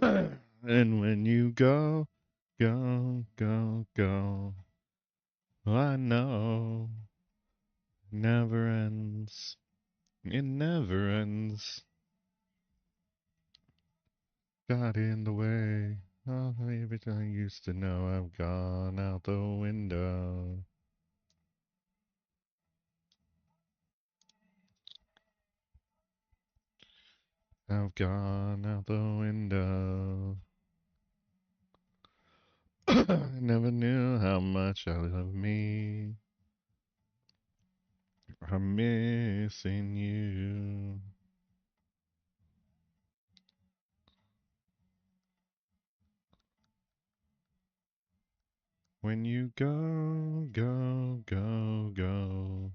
And when you go, go, go, go, I know never ends. It never ends. Got in the way. Oh, everything I used to know, I've gone out the window. I've gone out the window. I never knew how much I love me. I'm missing you. When you go, go, go, go,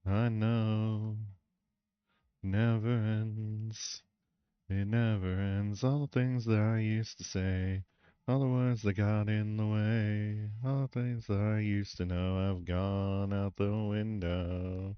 I know never ends. It never ends. All the things that I used to say, all the words that got in the way, all the things that I used to know have gone out the window.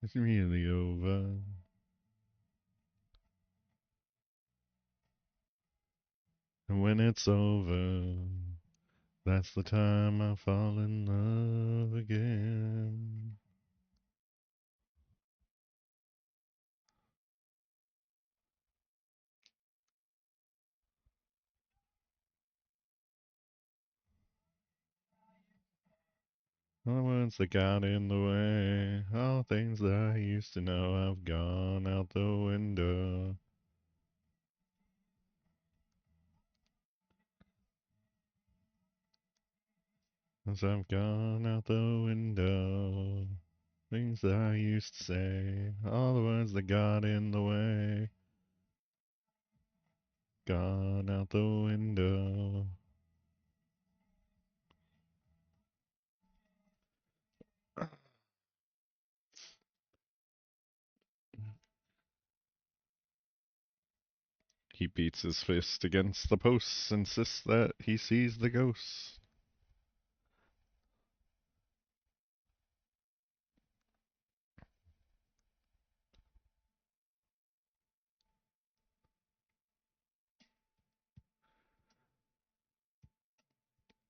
It's really over. And when it's over, that's the time I fall in love again. All the words that got in the way, all things that I used to know have gone out the window. 'Cause I've gone out the window. Things that I used to say, all the words that got in the way, gone out the window. He beats his fist against the posts, insists that he sees the ghosts.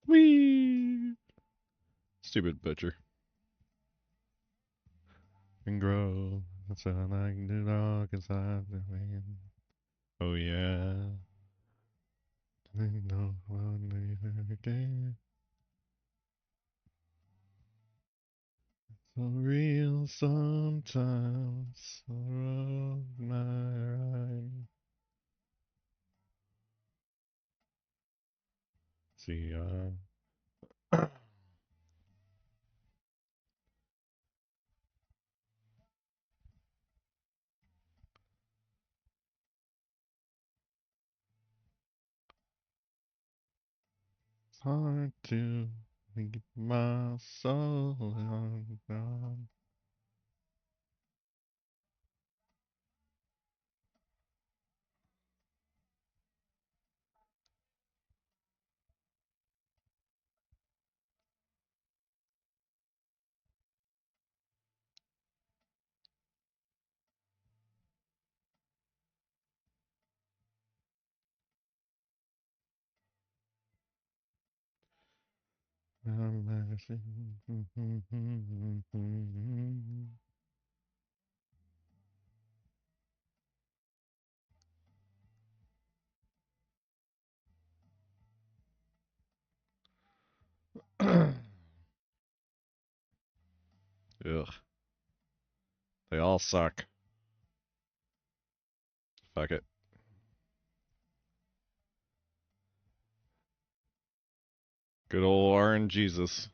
Whee! Stupid butcher. And grow. That's how I can do dog inside the man. Oh yeah. I know one again. So real sometimes. So wrong my right. See, it's hard to keep my soul on God. Ugh. They all suck. Fuck it. Good old RNGesus.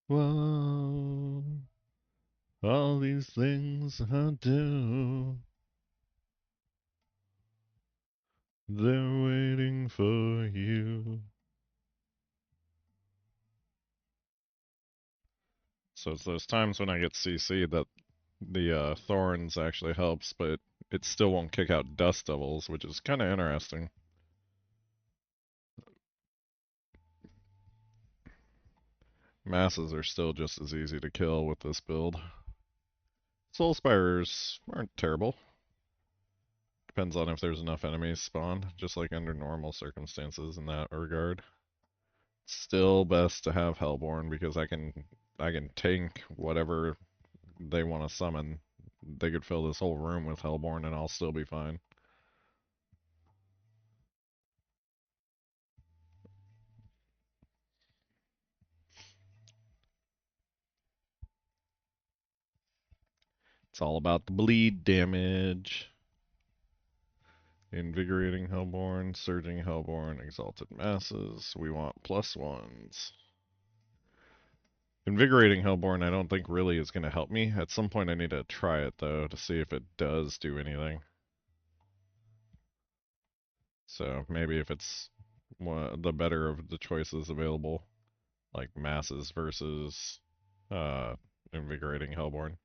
Whoa. All these things I do, they're waiting for you. So it's those times when I get CC that the Thorns actually helps, but it still won't kick out Dust Devils, which is kind of interesting. Masses are still just as easy to kill with this build. Soul Spires aren't terrible. Depends on if there's enough enemies spawned, just like under normal circumstances in that regard. Still best to have Hellborn because I can tank whatever they want to summon. They could fill this whole room with Hellborn and I'll still be fine. It's all about the bleed damage. Invigorating Hellborn, Surging Hellborn, Exalted Masses. We want +1s. Invigorating Hellborn I don't think really is going to help me. At some point I need to try it though to see if it does do anything. So maybe if it's the better of the choices available, like Masses versus Invigorating Hellborn.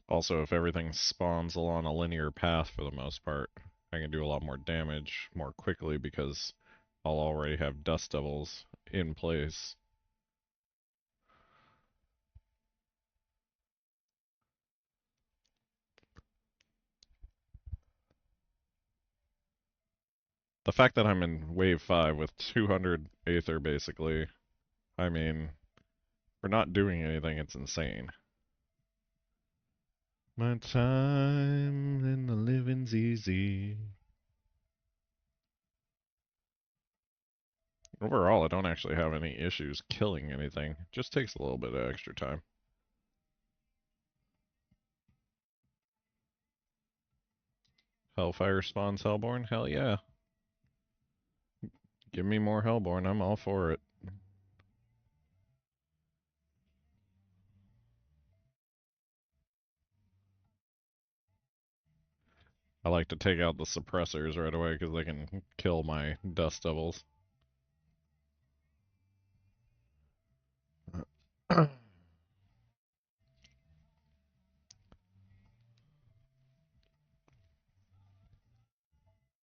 Also, if everything spawns along a linear path for the most part, I can do a lot more damage more quickly because I'll already have Dust Devils in place. The fact that I'm in Wave 5 with 200 Aether, basically, I mean, for not doing anything, it's insane. My time in the living's easy. Overall, I don't actually have any issues killing anything. It just takes a little bit of extra time. Hellfire spawns Hellborn? Hell yeah. Give me more Hellborn, I'm all for it. I like to take out the suppressors right away because they can kill my Dust Devils.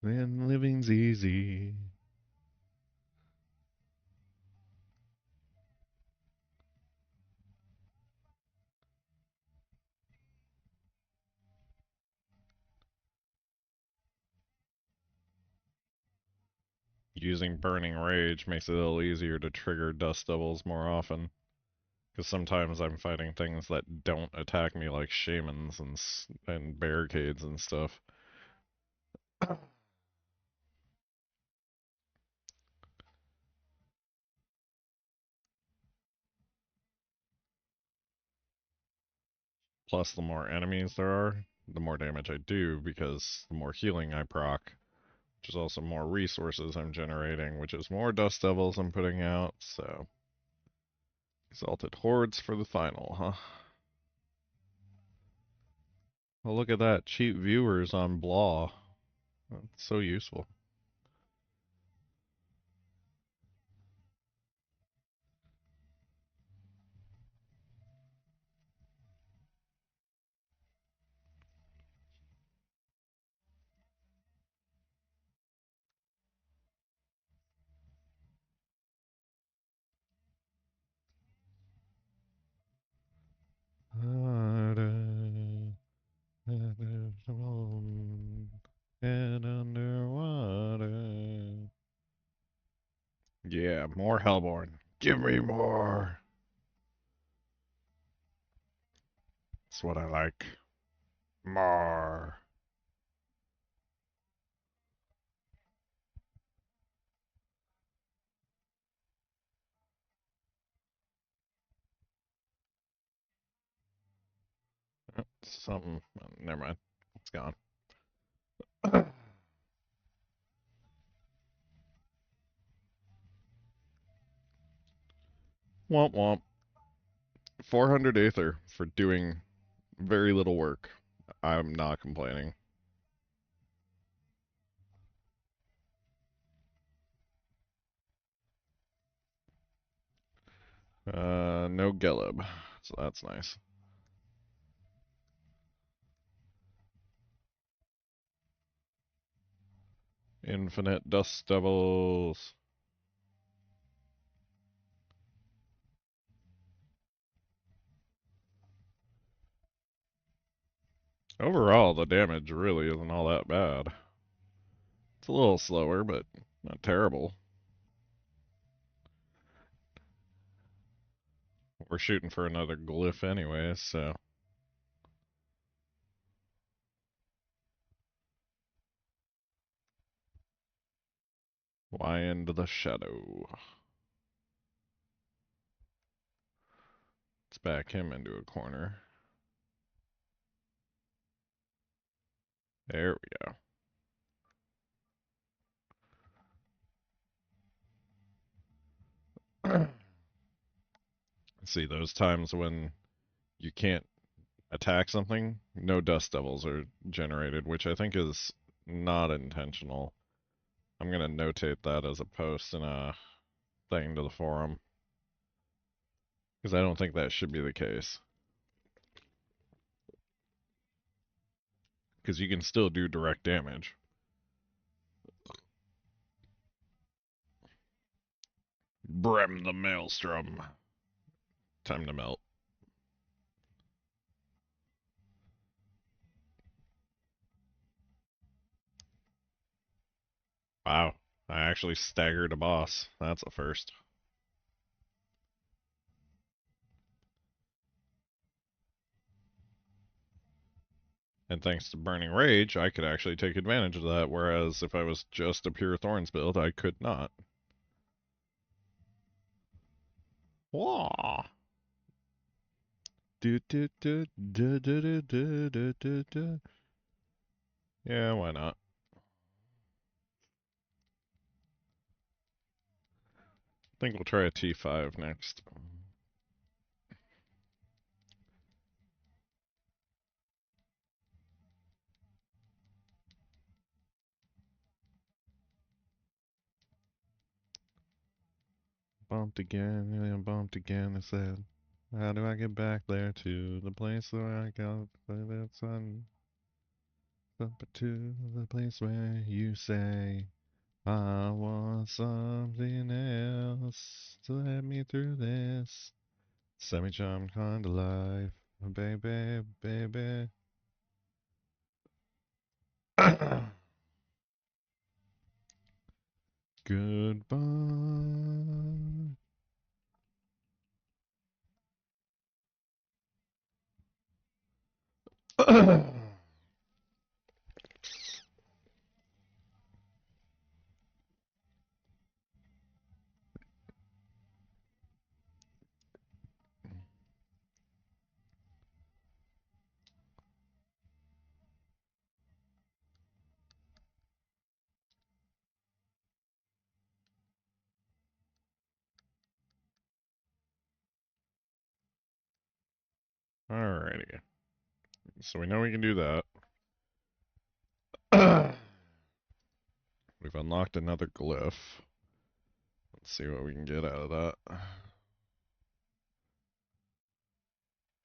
Then living's easy. Using Burning Rage makes it a little easier to trigger Dust Devils more often. Because sometimes I'm fighting things that don't attack me, like shamans and barricades and stuff. Plus, the more enemies there are, the more damage I do, because the more healing I proc, which is also more resources I'm generating, which is more Dust Devils I'm putting out, so... Exalted Hordes for the final, huh? Well, look at that. Cheap viewers on Blah. That's so useful. yeah, more Hellborn. Give me more. That's what I like. More. Something. Never mind. It's gone. Womp womp. 400 Aether for doing very little work. I'm not complaining. No Gelib, so that's nice. Infinite Dust Devils. Overall, the damage really isn't all that bad. It's a little slower, but not terrible. We're shooting for another glyph anyway, so. Why into the shadow? Let's back him into a corner. There we go. See, those times when you can't attack something, no dust devils are generated, which I think is not intentional. I'm gonna notate that as a post and a thing to the forum, because I don't think that should be the case. Because you can still do direct damage. Brim the Maelstrom. Time to melt. Wow. I actually staggered a boss. That's a first. And thanks to Burning Rage, I could actually take advantage of that, whereas if I was just a pure Thorns build, I could not. Wah! Do, do, do, do, do, do, do, do, do, do. Yeah, why not? I think we'll try a T5 next. Bumped again, and bumped again, I said. How do I get back there to the place where I got that sun? Up to the place where you say, I want something else to let me through this semi-charmed kind of life, baby, baby. Goodbye. Alrighty. So we know we can do that. We've unlocked another glyph. Let's see what we can get out of that.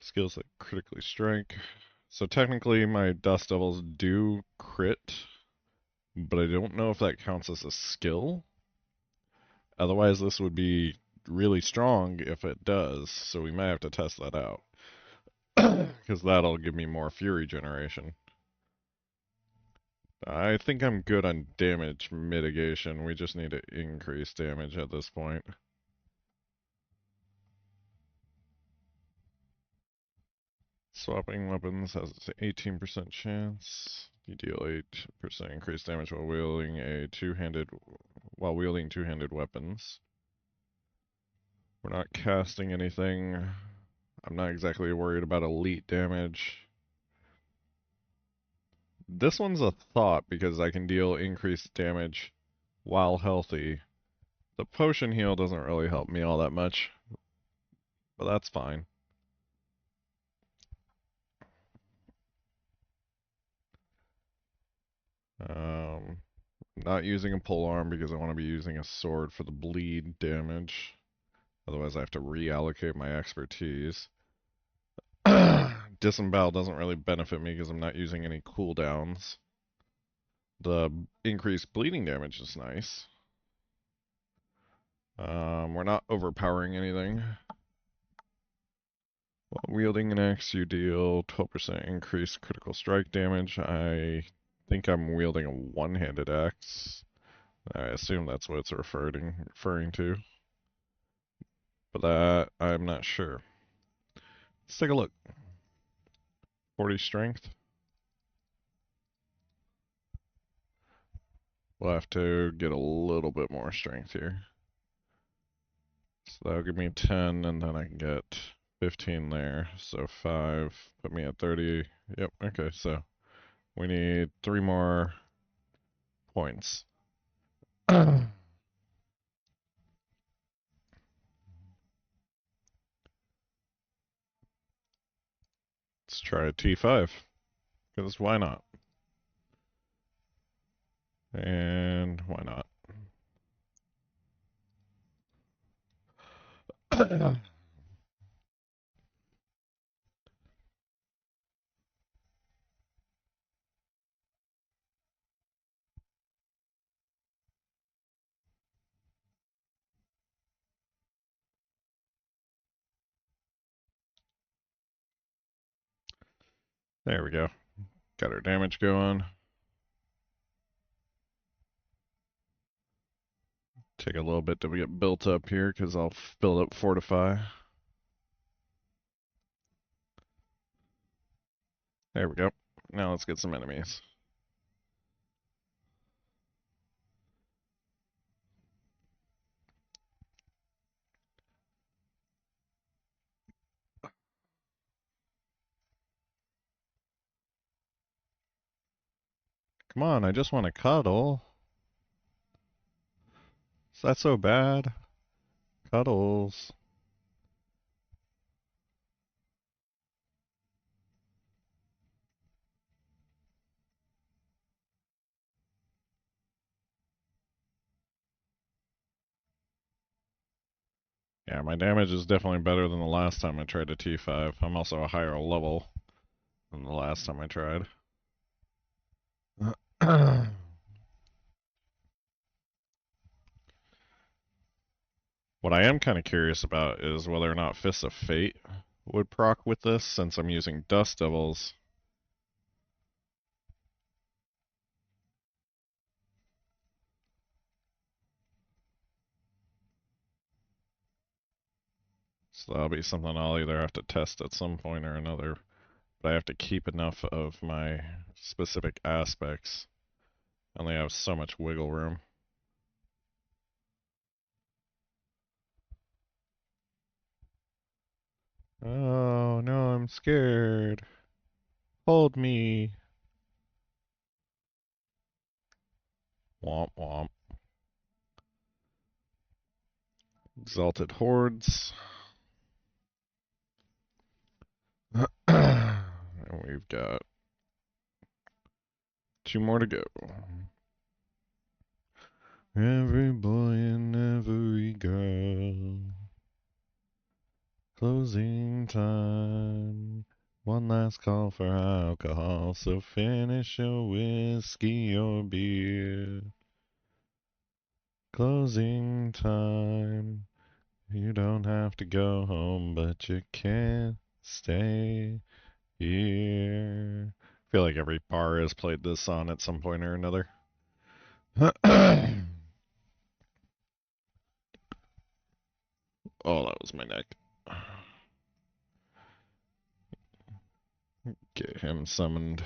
Skills that critically strike. So technically my Dust Devils do crit, but I don't know if that counts as a skill. Otherwise this would be really strong if it does, so we might have to test that out. Because that'll give me more fury generation. I think I'm good on damage mitigation. We just need to increase damage at this point. Swapping weapons has an 18% chance. You deal 8% increased damage while wielding two-handed weapons. We're not casting anything. I'm not exactly worried about elite damage. This one's a thought because I can deal increased damage while healthy. The potion heal doesn't really help me all that much, but that's fine. Not using a polearm because I want to be using a sword for the bleed damage. Otherwise I have to reallocate my expertise. Disembowel doesn't really benefit me because I'm not using any cooldowns. The increased bleeding damage is nice. We're not overpowering anything. While wielding an axe, you deal 12% increased critical strike damage. I think I'm wielding a one-handed axe. I assume that's what it's referring to. But that, I'm not sure. Let's take a look. 40 strength. We'll have to get a little bit more strength here. So that'll give me 10, and then I can get 15 there. So 5, put me at 30. Yep, okay, so we need 3 more points. Let's try a T5, because why not? And why not? There we go. Got our damage going. Take a little bit to get built up here, because I'll build up Fortify. There we go. Now let's get some enemies. Come on, I just want to cuddle. Is that so bad? Cuddles. Yeah, my damage is definitely better than the last time I tried a T5. I'm also a higher level than the last time I tried. What I am kind of curious about is whether or not Fists of Fate would proc with this, since I'm using Dust Devils. So that'll be something I'll either have to test at some point or another. But I have to keep enough of my specific aspects. I only have so much wiggle room. Oh, no, I'm scared. Hold me. Womp womp. Exalted Hordes. And we've got 2 more to go. Every boy and every girl. Closing time. One last call for alcohol, so finish your whiskey or beer. Closing time. You don't have to go home, but you can't stay here. feel like every bar has played this song at some point or another. Oh, that was my neck. Get him summoned.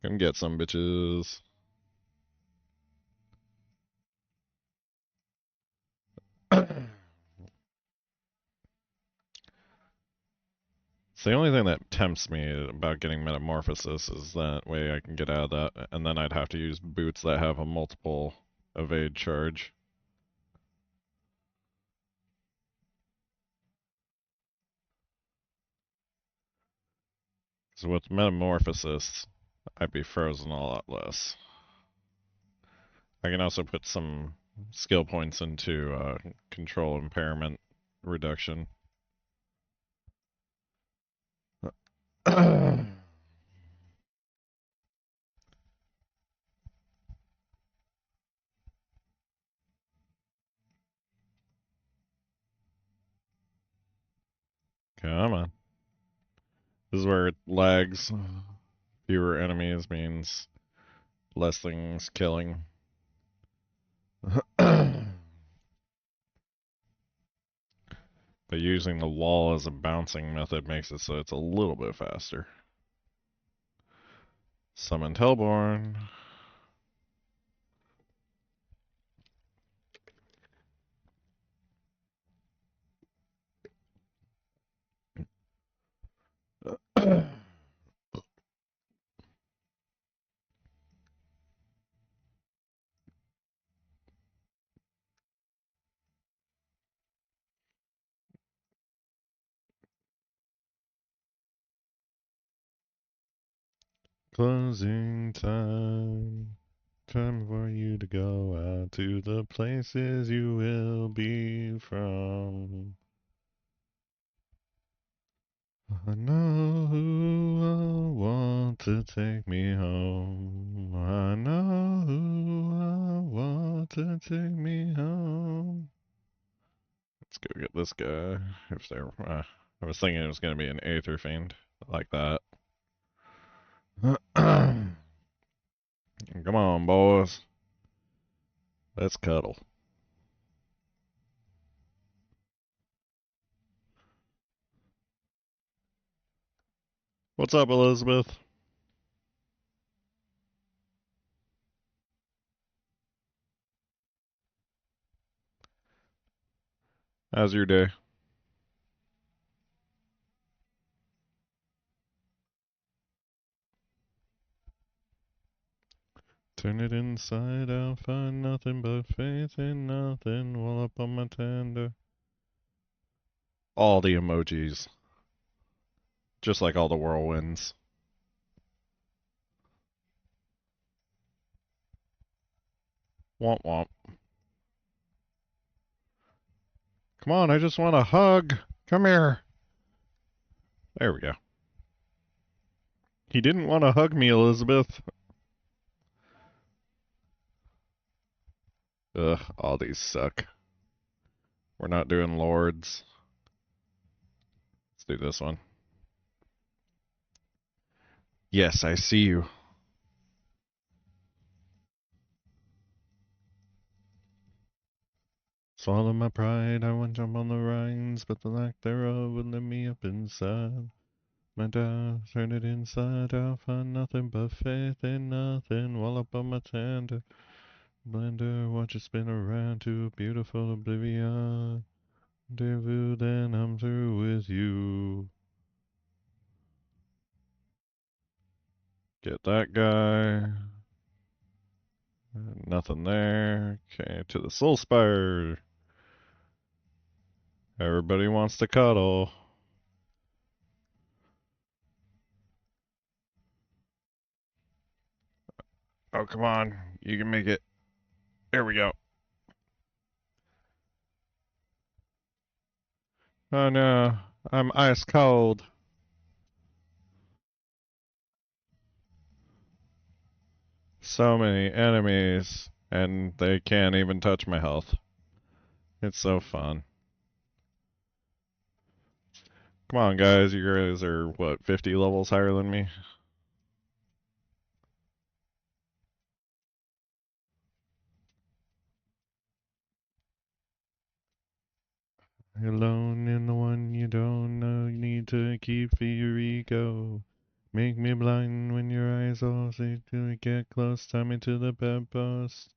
Come get some bitches. It's the only thing that tempts me about getting Metamorphosis is that way I can get out of that, and then I'd have to use boots that have a multiple evade charge. So with Metamorphosis, I'd be frozen a lot less. I can also put some skill points into control impairment reduction. Come on. This is where it lags. Fewer enemies means less things killing. But using the wall as a bouncing method makes it so it's a little bit faster. Summoned Hellborn. Closing time. Time for you to go out to the places you will be from. I know who will want to take me home. I know who will want to take me home. Let's go get this guy. If there, I was thinking it was going to be an Aether Fiend like that. Come on, boys. Let's cuddle. What's up, Elizabeth? How's your day? Turn it inside out, find nothing but faith in nothing, wall up on my tender. All the emojis. Just like all the whirlwinds. Womp womp. Come on, I just want a hug. Come here. There we go. He didn't want to hug me, Elizabeth. Ugh, all these suck. We're not doing lords. Let's do this one. Yes, I see you. Swallow my pride, I want to jump on the rinds, but the lack thereof would lift me up inside. My doubt, turn it inside out, find nothing but faith in nothing, wall up on my tender. Blender, watch it spin around to a beautiful oblivion. Rendezvous, then I'm through with you. Get that guy. Nothing there. Okay, to the Soul Spire. Everybody wants to cuddle. Oh, come on. You can make it. There we go. Oh no, I'm ice cold. So many enemies, and they can't even touch my health. It's so fun. Come on, guys. You guys are, what, 50 levels higher than me? Alone in the one you don't know, you need to keep for your ego. Make me blind when your eyes all see to get close, tie me to the bedpost.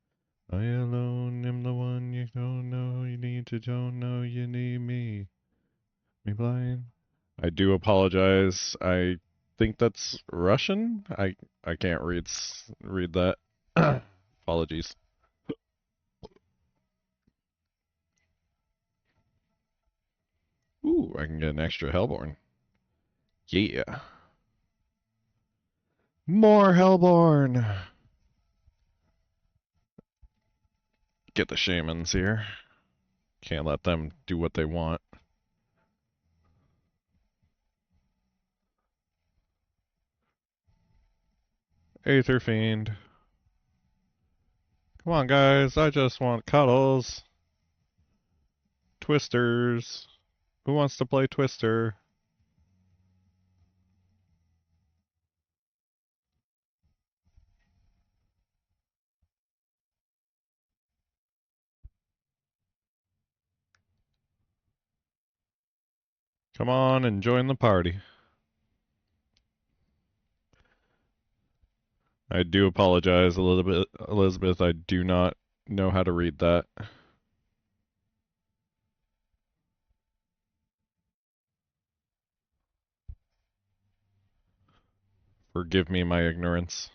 I alone am the one you don't know, you need to don't know, you need me. Me blind. I do apologize. I think that's Russian. I can't read that. Apologies. Ooh, I can get an extra Hellborn. Yeah. More Hellborn! Get the shamans here. Can't let them do what they want. Aether Fiend. Come on, guys. I just want cuddles. Twisters. Who wants to play Twister? Come on and join the party. I do apologize a little bit, Elizabeth. I do not know how to read that. Forgive me my ignorance.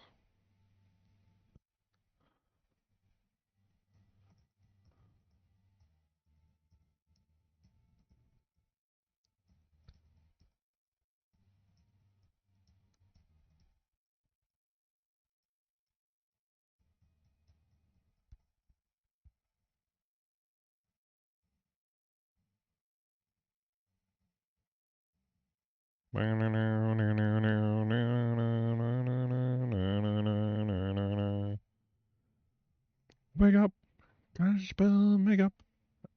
Wake up, gosh, Bill, make up.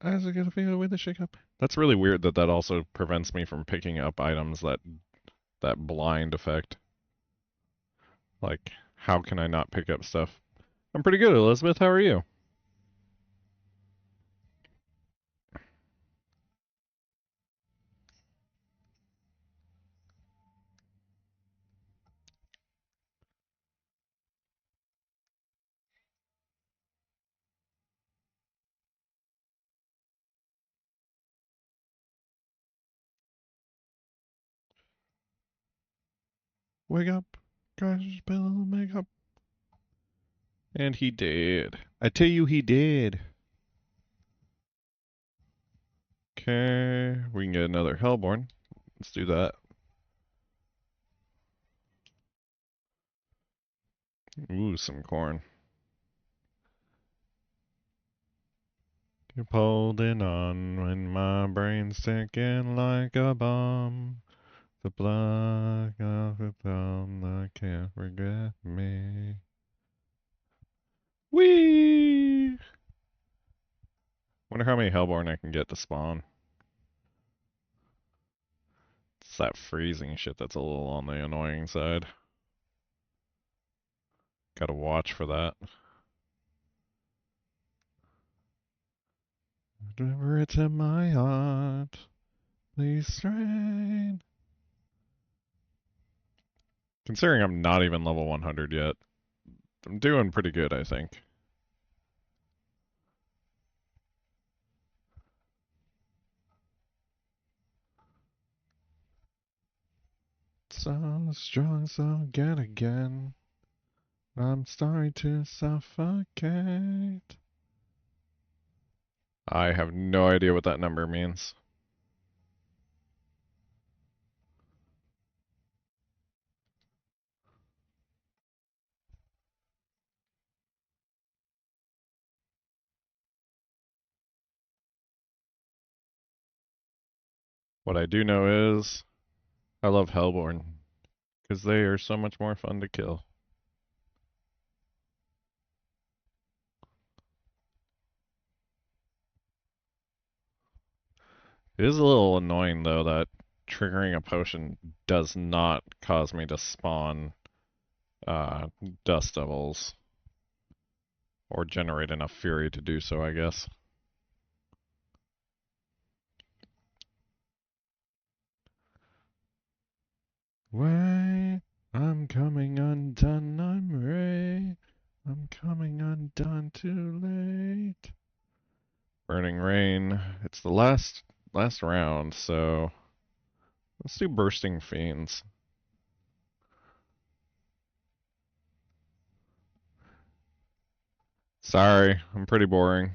As I get a feel with the shake up. That's really weird that that also prevents me from picking up items that blind effect. Like, how can I not pick up stuff? I'm pretty good, Elizabeth. How are you? Wake up, gosh, Bill, make up. And he did. I tell you, he did. Okay, we can get another Hellborn. Let's do that. Ooh, some corn. Keep holding on when my brain's ticking like a bomb. The blood of the thumb that can't forget me. Whee! Wonder how many Hellborn I can get to spawn. It's that freezing shit that's a little on the annoying side. Gotta watch for that. Deliver it to my heart. Please strain. Considering I'm not even level 100 yet, I'm doing pretty good, I think. So strong, so again, again. I'm starting to suffocate. I have no idea what that number means. What I do know is I love Hellborn because they are so much more fun to kill. It is a little annoying though that triggering a potion does not cause me to spawn uh, dust devils or generate enough fury to do so, I guess. Wait, I'm coming undone, I'm Ray. I'm coming undone too late. Burning Rain. It's the last round, so let's do Bursting Fiends. Sorry, I'm pretty boring.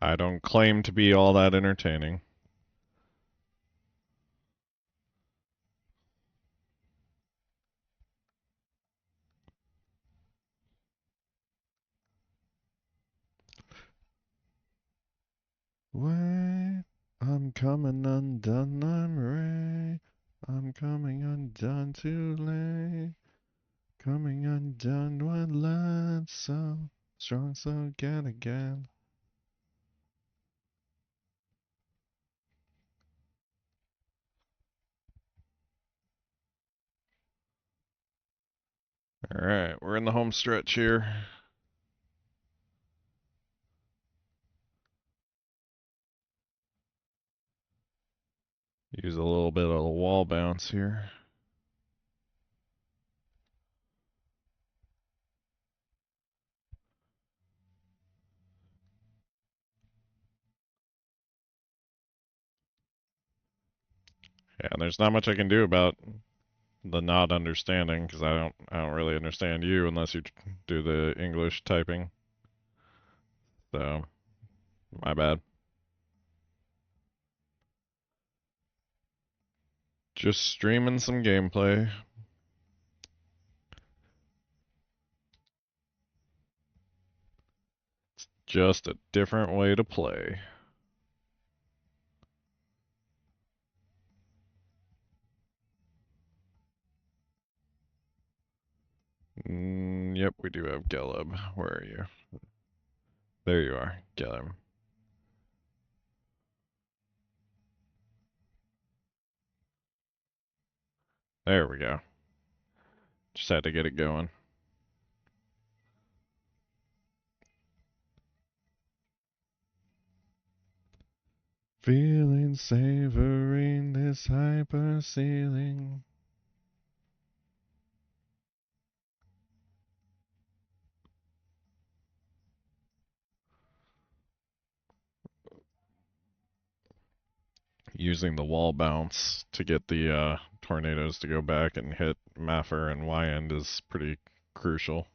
I don't claim to be all that entertaining. Wait, I'm coming undone, I'm Ray. I'm coming undone too late. Coming undone when love so strong, so get again. Alright, we're in the home stretch here. Use a little bit of a wall bounce here. Yeah, and there's not much I can do about the not understanding because I don't really understand you unless you do the English typing. So, my bad. Just streaming some gameplay. Just a different way to play. Yep, we do have Gelub. Where are you? There you are, Gelub. There we go. Just had to get it going. Feeling savoring this hyper ceiling. Using the wall bounce to get the tornadoes to go back and hit Maffer and Y-end is pretty crucial.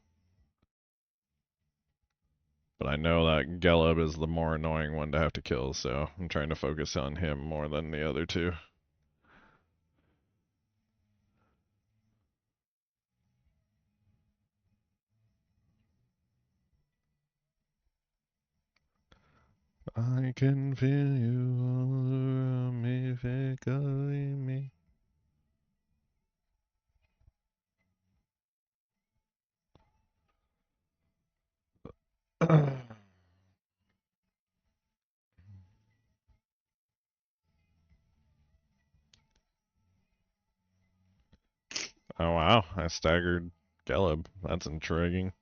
But I know that Gelub is the more annoying one to have to kill, so I'm trying to focus on him more than the other two. I can feel you all around me, physically me. Oh wow, I staggered Gelub. That's intriguing.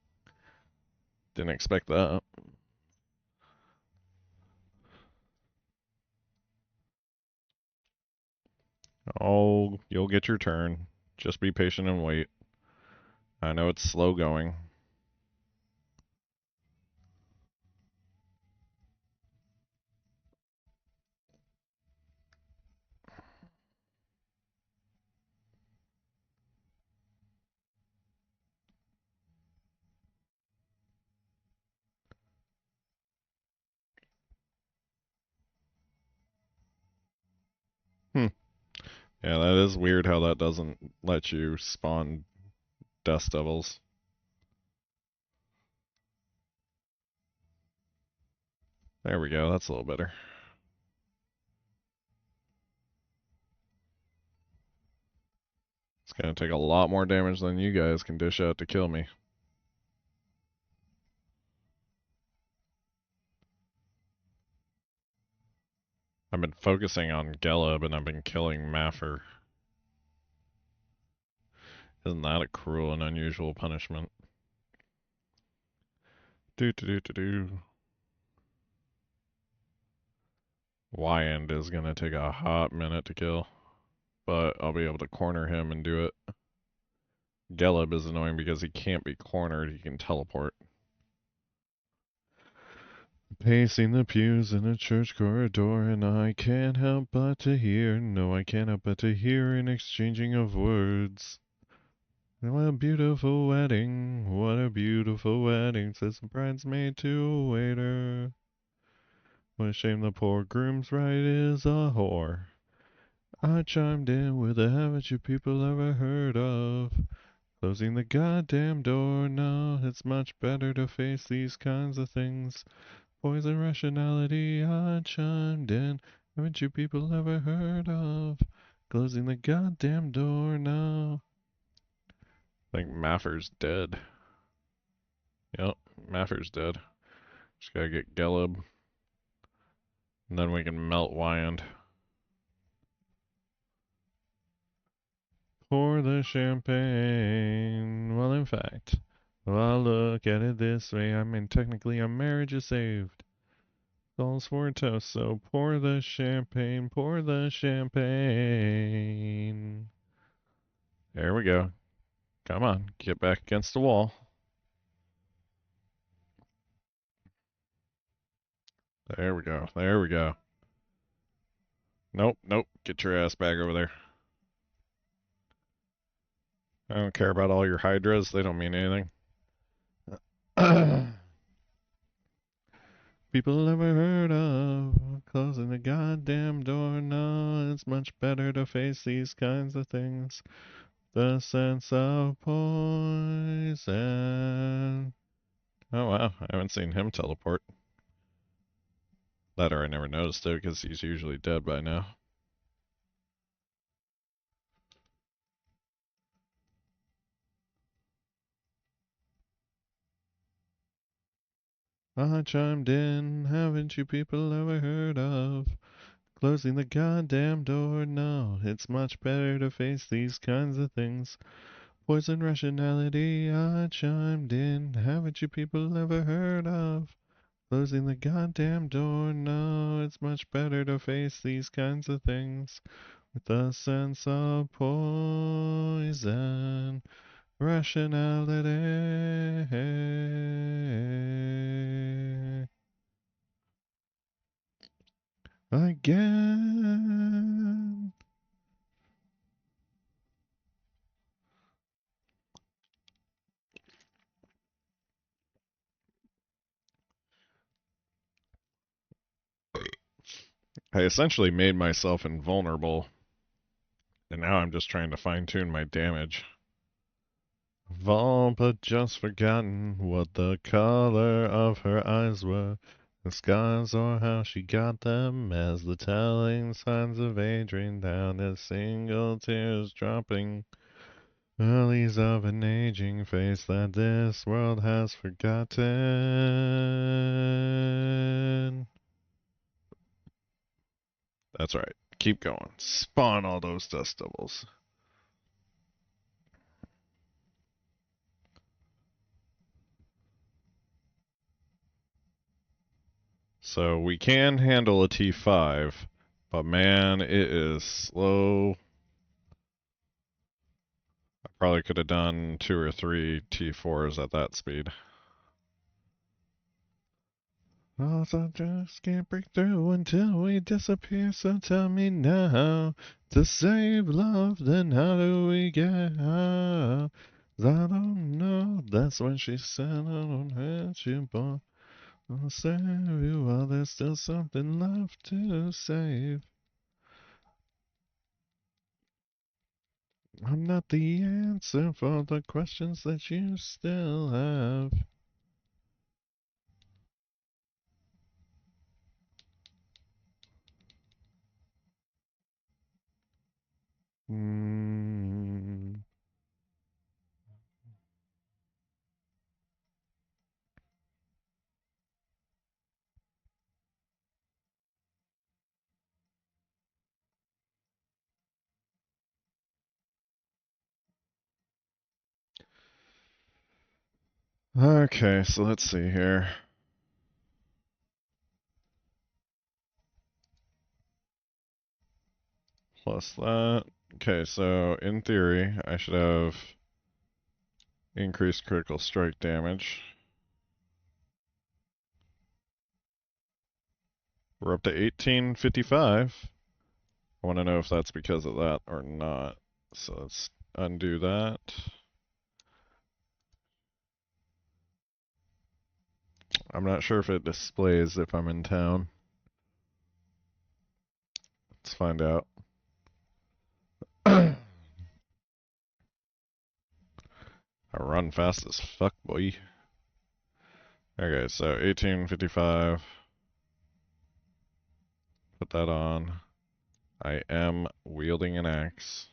Didn't expect that. Oh, you'll get your turn. Just be patient and wait. I know it's slow going. Hmm. Yeah, that is weird how that doesn't let you spawn Dust Devils. There we go, that's a little better. It's gonna take a lot more damage than you guys can dish out to kill me. I've been focusing on Gelub and I've been killing Maffer. Isn't that a cruel and unusual punishment? Do do do do do. Wyand is gonna take a hot minute to kill, but I'll be able to corner him and do it. Geleb is annoying because he can't be cornered, he can teleport. Pacing the pews in a church corridor, and I can't help but to hear, no, I can't help but to hear an exchanging of words. What a beautiful wedding, what a beautiful wedding, says the bridesmaid to a waiter. What a shame the poor groom's bride is a whore. I chimed in with a haven't you people ever heard of? Closing the goddamn door, no, it's much better to face these kinds of things. Poison rationality, I chimed in. Haven't you people ever heard of? Closing the goddamn door, no. I think Maffer's dead. Yep, Maffer's dead. Just gotta get Geleb. And then we can melt Wyand. Pour the champagne. Well, in fact, well, look at it this way. I mean, technically, our marriage is saved. Calls for a toast, so pour the champagne, pour the champagne. There we go. Come on, get back against the wall. There we go. There we go. Nope, nope. Get your ass back over there. I don't care about all your hydras. They don't mean anything. People ever heard of closing the goddamn door? No, it's much better to face these kinds of things. The sense of poison. Oh wow, I haven't seen him teleport. That or I never noticed it because he's usually dead by now. I chimed in, haven't you people ever heard of closing the goddamn door? No, it's much better to face these kinds of things. Poison rationality, I chimed in, haven't you people ever heard of closing the goddamn door? No, it's much better to face these kinds of things with a sense of poison rationality. Again. I essentially made myself invulnerable, and now I'm just trying to fine-tune my damage. I've all but just forgotten what the color of her eyes were, the skies or how she got them, as the telling signs of age rain down as single tears dropping. Lilies of an aging face that this world has forgotten. That's right. Keep going. Spawn all those dust devils. So we can handle a T5, but man, it is slow. I probably could have done 2 or 3 T4s at that speed. Oh, so just can't break through until we disappear. So tell me now, to save love, then how do we get out? 'Cause I don't know. That's when she said, I don't hurt you, boy. I'll save you while there's still something left to save. I'm not the answer for the questions that you still have. Mm. Okay, so let's see here. Plus that. Okay, so in theory, I should have increased critical strike damage. We're up to 1855. I want to know if that's because of that or not. So let's undo that. I'm not sure if it displays if I'm in town. Let's find out. I run fast as fuck, boy. Okay, so 1855. Put that on. I am wielding an axe.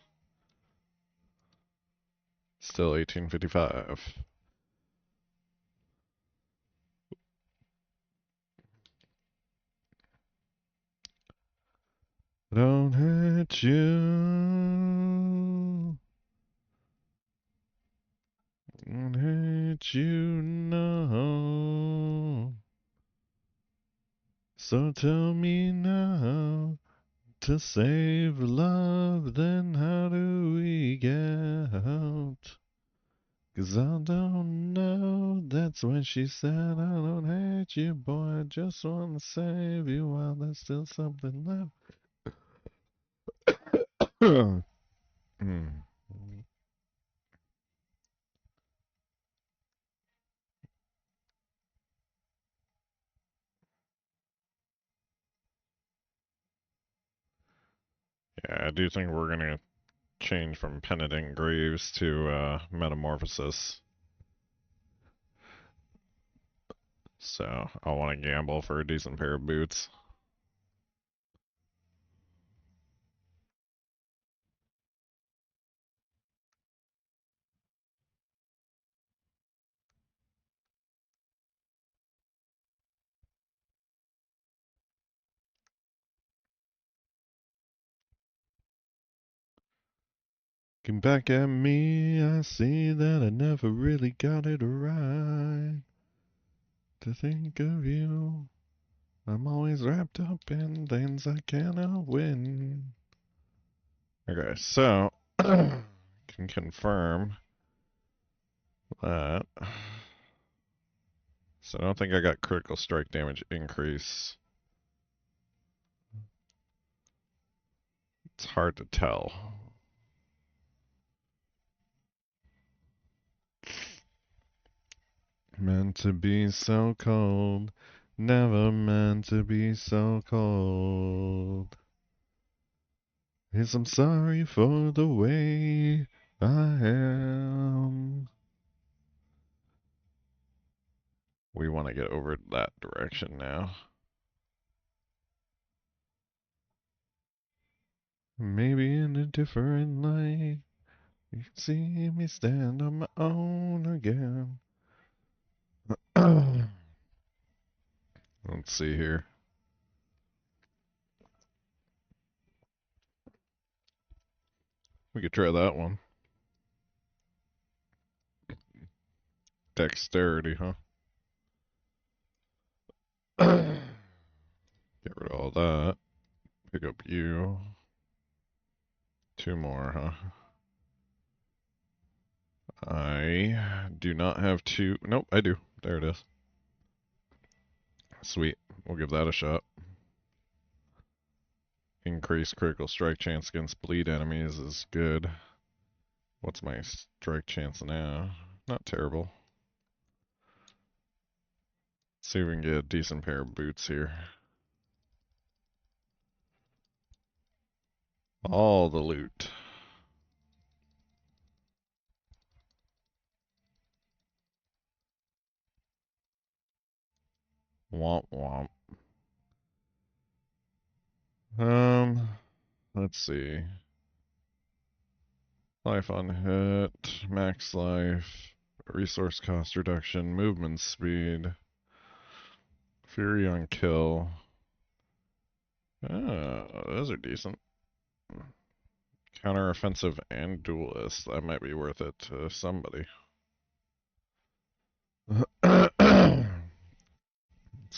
Still 1855. Don't hurt you. Don't hurt you, no. So tell me now, to save love, then how do we get out? 'Cause I don't know, that's when she said, I don't hate you, boy, I just wanna save you while there's still something left. Yeah, I do think we're gonna change from Penitent Graves to Metamorphosis. So I want to gamble for a decent pair of boots. Looking back at me, I see that I never really got it right. To think of you, I'm always wrapped up in things I cannot win. Okay, so can confirm that. So I don't think I got critical strike damage increase. It's hard to tell. Meant to be so cold, never meant to be so cold. Yes, I'm sorry for the way I am. We want to get over that direction now. Maybe in a different light, you can see me stand on my own again. Let's see here. We could try that one. Dexterity, huh? Get rid of all that. Pick up you. Two more, huh? I do not have two. Nope, I do. There it is. Sweet. We'll give that a shot. Increased critical strike chance against bleed enemies is good. What's my strike chance now? Not terrible. Let's see if we can get a decent pair of boots here. All the loot. Womp womp. Let's see. Life on hit, max life, resource cost reduction, movement speed, fury on kill. Those are decent. Counter-offensive and duelist. That might be worth it to somebody.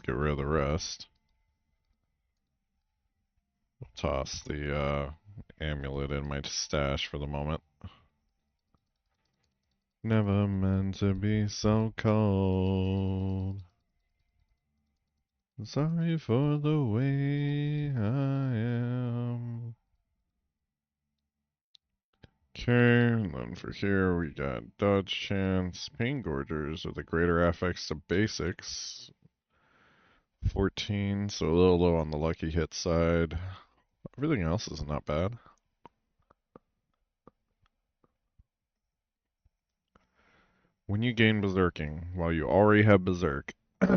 get rid of the rest. We'll toss the amulet in my stash for the moment. Never meant to be so cold. Sorry for the way I am. Okay, and then for here we got dodge chance, pain gorgers with a greater affix to basics. 14, so a little low on the lucky hit side. Everything else is not bad. When you gain Berserking, while you already have Berserk,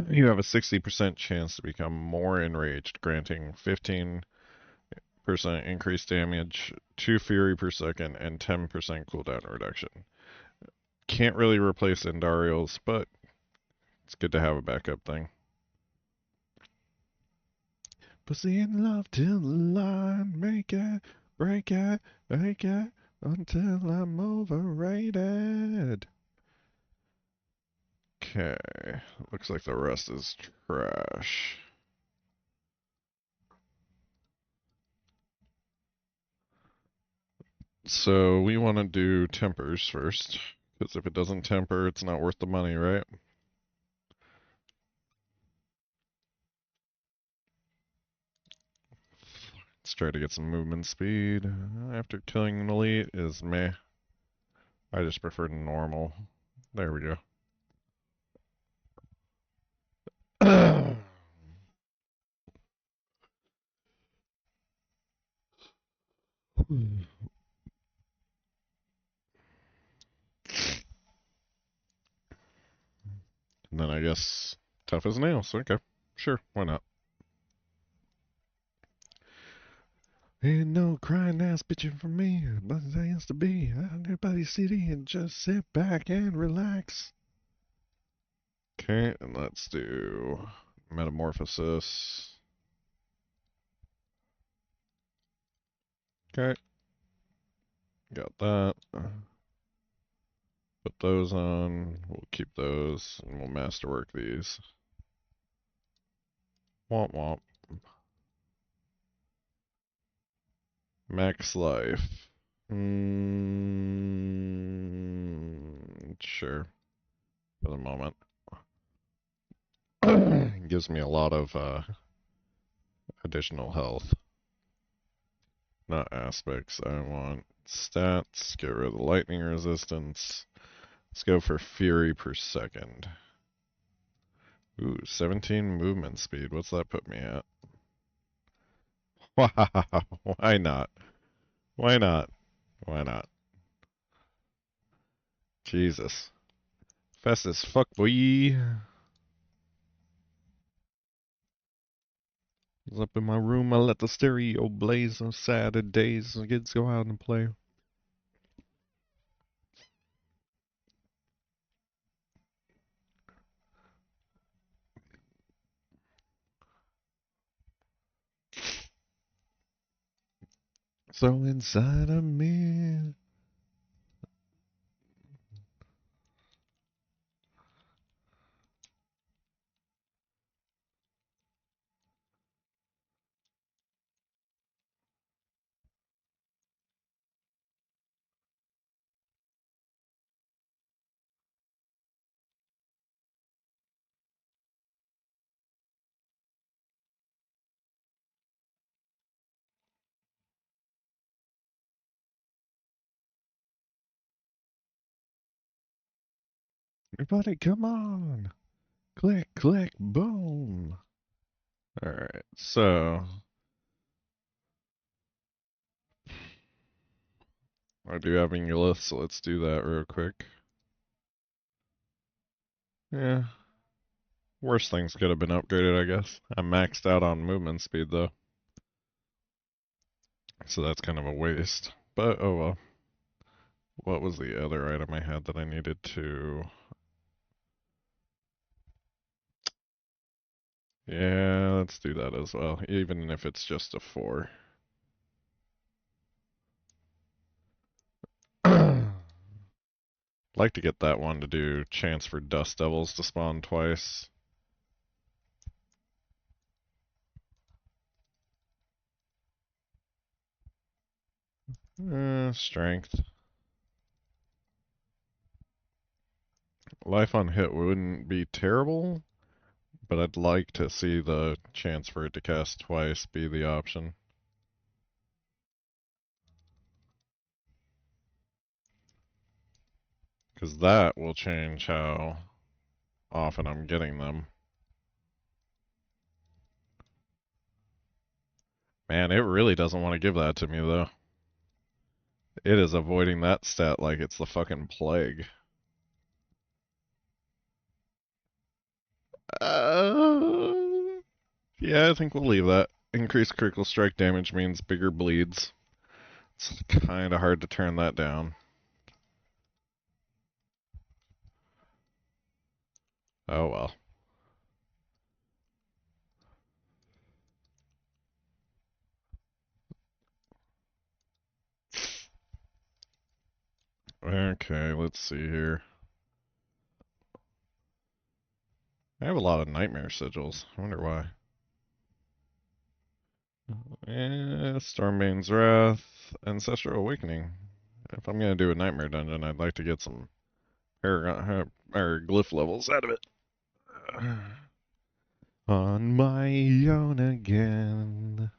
you have a 60% chance to become more enraged, granting 15% increased damage, 2 Fury per second, and 10% cooldown reduction. Can't really replace Endariel's, but it's good to have a backup thing. Pussy in love till the line, make it, break it, make it, until I'm overrated. Okay, looks like the rest is trash. So we want to do tempers first, because if it doesn't temper, it's not worth the money, right? Let's try to get some movement speed. After killing an elite is meh. I just prefer normal. There we go. And then I guess tough as nails. Okay, sure, why not? Ain't no crying ass bitching for me, but I used to be. Everybody city and just sit back and relax. Okay, and let's do metamorphosis. Okay, got that. Put those on. We'll keep those, and we'll masterwork these. Womp womp. Max life. Sure. For the moment. Gives me a lot of additional health. Not aspects. I want stats. Get rid of the lightning resistance. Let's go for fury per second. Ooh, 17 movement speed. What's that put me at? Wow. Why not? Why not? Why not? Jesus. Fast as fuck, boy. I was up in my room, I let the stereo blaze on Saturdays. The kids go out and play. So inside of me. Everybody, come on. Click, click, boom. Alright, so I do have Ingolith, so let's do that real quick. Yeah. Worst things could have been upgraded, I guess. I'm maxed out on movement speed, though. So that's kind of a waste. But, oh well. What was the other item I had that I needed to... Yeah, let's do that as well, even if it's just a 4. Like to get that one to do chance for Dust Devils to spawn twice. Strength. Life on hit wouldn't be terrible, but I'd like to see the chance for it to cast twice be the option. Because that will change how often I'm getting them. Man, it really doesn't want to give that to me, though. It is avoiding that stat like it's the fucking plague. Uh, yeah, I think we'll leave that. Increased critical strike damage means bigger bleeds. It's kind of hard to turn that down. Oh well. Okay, let's see here. I have a lot of nightmare sigils. I wonder why. Stormbane's Wrath, Ancestral Awakening. If I'm gonna do a nightmare dungeon, I'd like to get some Paragon or glyph levels out of it. On my own again,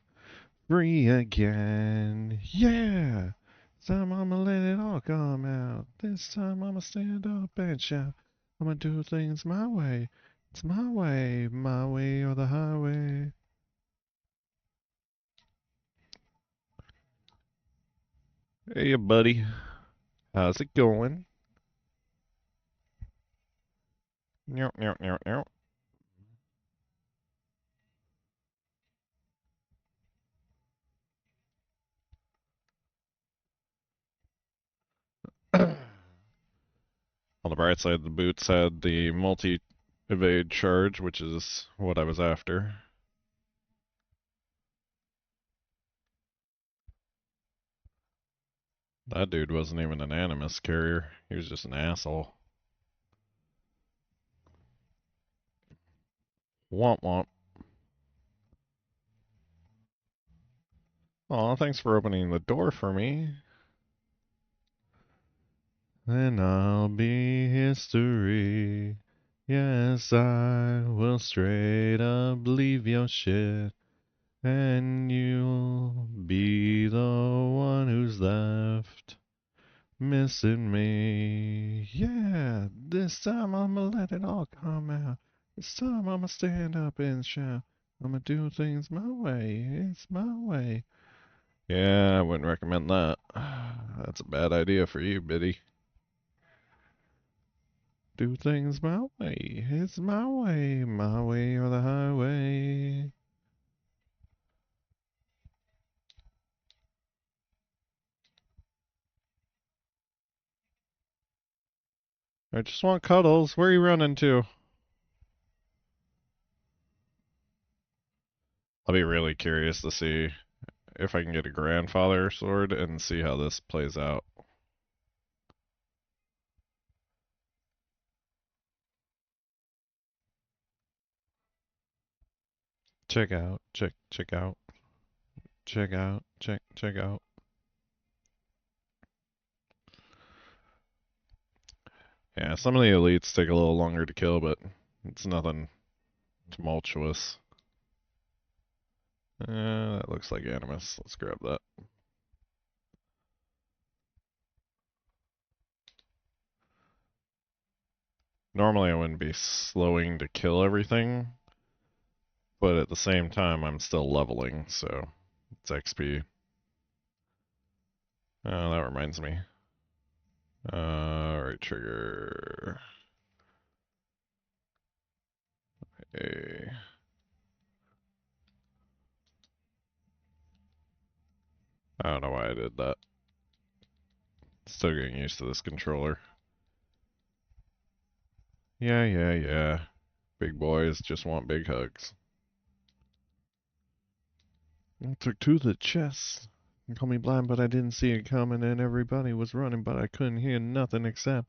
free again, yeah. This time I'ma let it all come out. This time I'ma stand up and shout. I'ma do things my way. It's my way or the highway. Hey, buddy. How's it going? Meow, meow, meow, meow. On the bright side, the boots had the multi-evade charge, which is what I was after. That dude wasn't even an animus carrier. He was just an asshole. Womp womp. Aw, thanks for opening the door for me. Then I'll be history. Yes, I will straight up leave your shit. And you'll be the one who's left missing me. Yeah, this time I'ma let it all come out. This time I'ma stand up and shout. I'ma do things my way. It's my way. Yeah, I wouldn't recommend that. That's a bad idea for you, Biddy. Do things my way. It's my way or the highway. I just want cuddles. Where are you running to? I'll be really curious to see if I can get a grandfather sword and see how this plays out. Check out, check out, check out. Yeah, some of the elites take a little longer to kill, but it's nothing tumultuous. That looks like Animus. Let's grab that. Normally I wouldn't be slowing to kill everything, but at the same time I'm still leveling, so it's XP. Oh, that reminds me. Right trigger. A. I don't know why I did that. Still getting used to this controller. Yeah. Big boys just want big hugs. I took two to the chest. You call me blind, but I didn't see it coming, and everybody was running, but I couldn't hear nothing except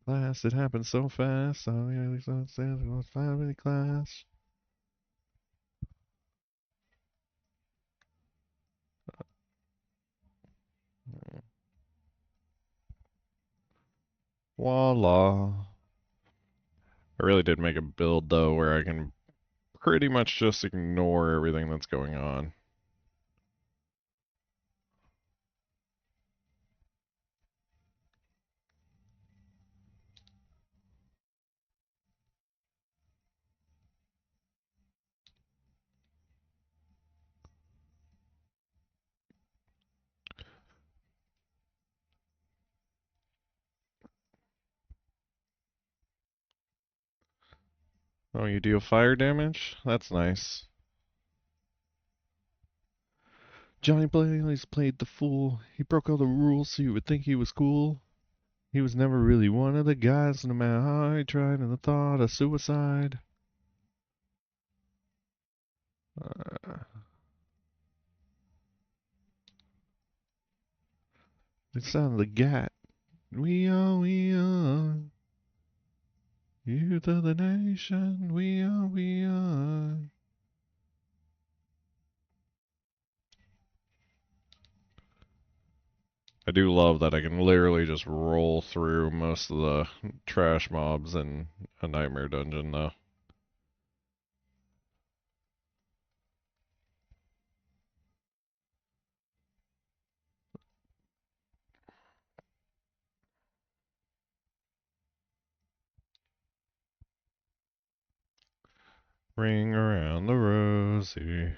blast. It happened so fast. Oh, yeah, so sad. It was finally class. Voila. I really did make a build, though, where I can pretty much just ignore everything that's going on. Oh, you deal fire damage? That's nice. Johnny Blaze played the fool. He broke all the rules so you would think he was cool. He was never really one of the guys, no matter how he tried, and the thought of suicide. Uh, the sound of the gat. We are. Youth of the nation, we are. I do love that I can literally just roll through most of the trash mobs in a nightmare dungeon, though. Ring around the rosy.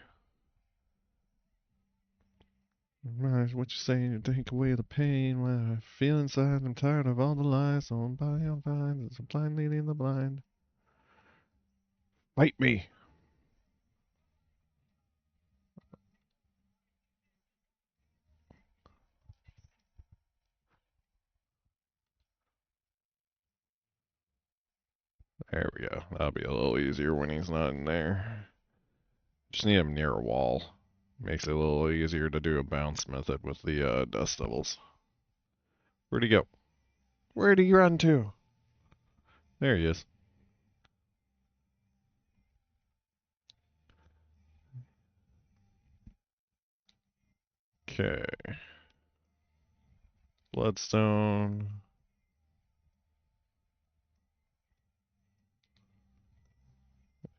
What you say to take away the pain when I feel inside I'm tired of all the lies on body on vines. It's a blind leading the blind. Fight me! There we go. That'll be a little easier when he's not in there. Just need him near a wall. Makes it a little easier to do a bounce method with the dust devils. Where'd he go? Where'd he run to? There he is. Okay. Bloodstone.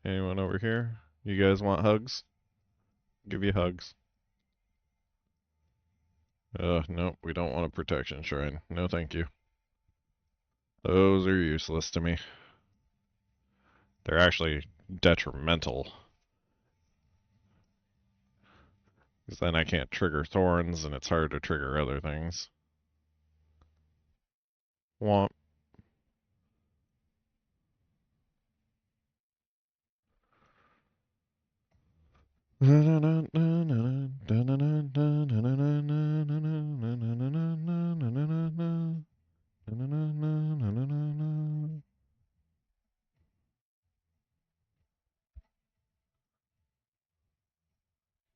Anyone over here? You guys want hugs? Give you hugs. Nope, we don't want a protection shrine. No, thank you. Those are useless to me. They're actually detrimental. Because then I can't trigger thorns, and it's hard to trigger other things. Womp. Don't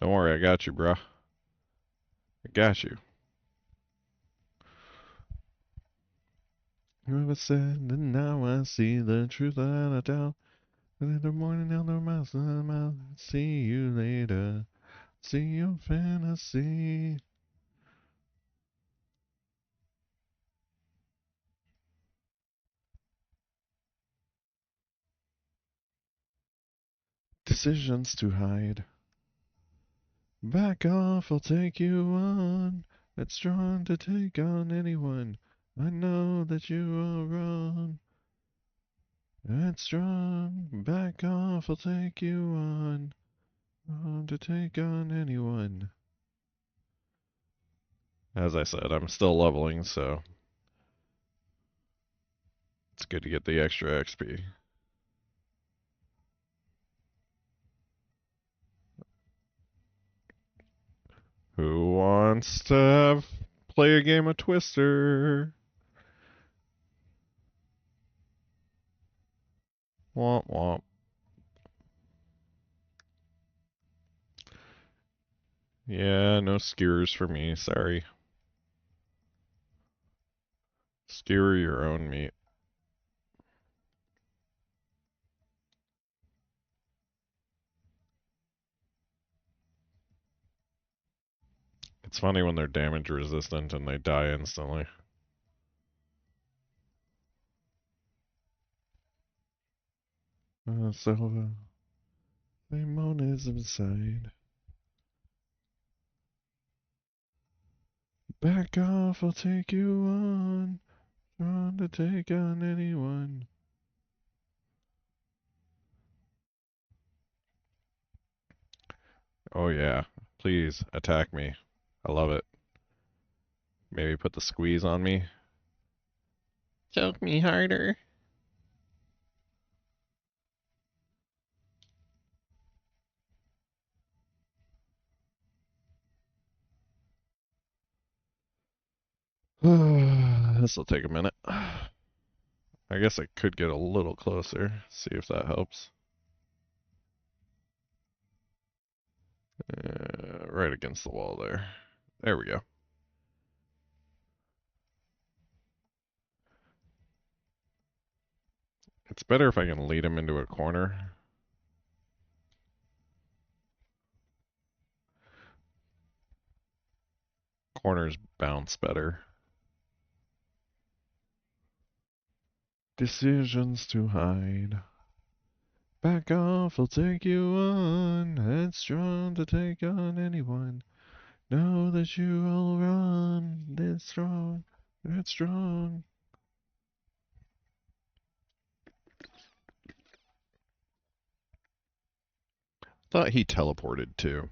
worry, I got you, bruh. I got you. Whoever said that now I see the truth without a doubt. In the morning, out the mouse in the mouth. See you later. See your fantasy. Decisions to hide. Back off, I'll take you on. It's strong to take on anyone. I know that you are wrong. It's strong. Back off, I'll take you on. To take on anyone. As I said, I'm still leveling, so it's good to get the extra XP. Who wants to play a game of Twister? Womp womp. Yeah, no skewers for me, sorry. Skewer your own meat. It's funny when they're damage resistant and they die instantly. it's over. The moon is inside. Back off, I'll take you on. Trying to take on anyone. Oh yeah, please attack me. I love it. Maybe put the squeeze on me. Choke me harder. This'll take a minute. I guess I could get a little closer, see if that helps. Right against the wall there. There we go. It's better if I can lead him into a corner. Corners bounce better. Decisions to hide. Back off, I'll take you on. Headstrong to take on anyone. Know that you will run. It's strong. It's strong. Thought he teleported too.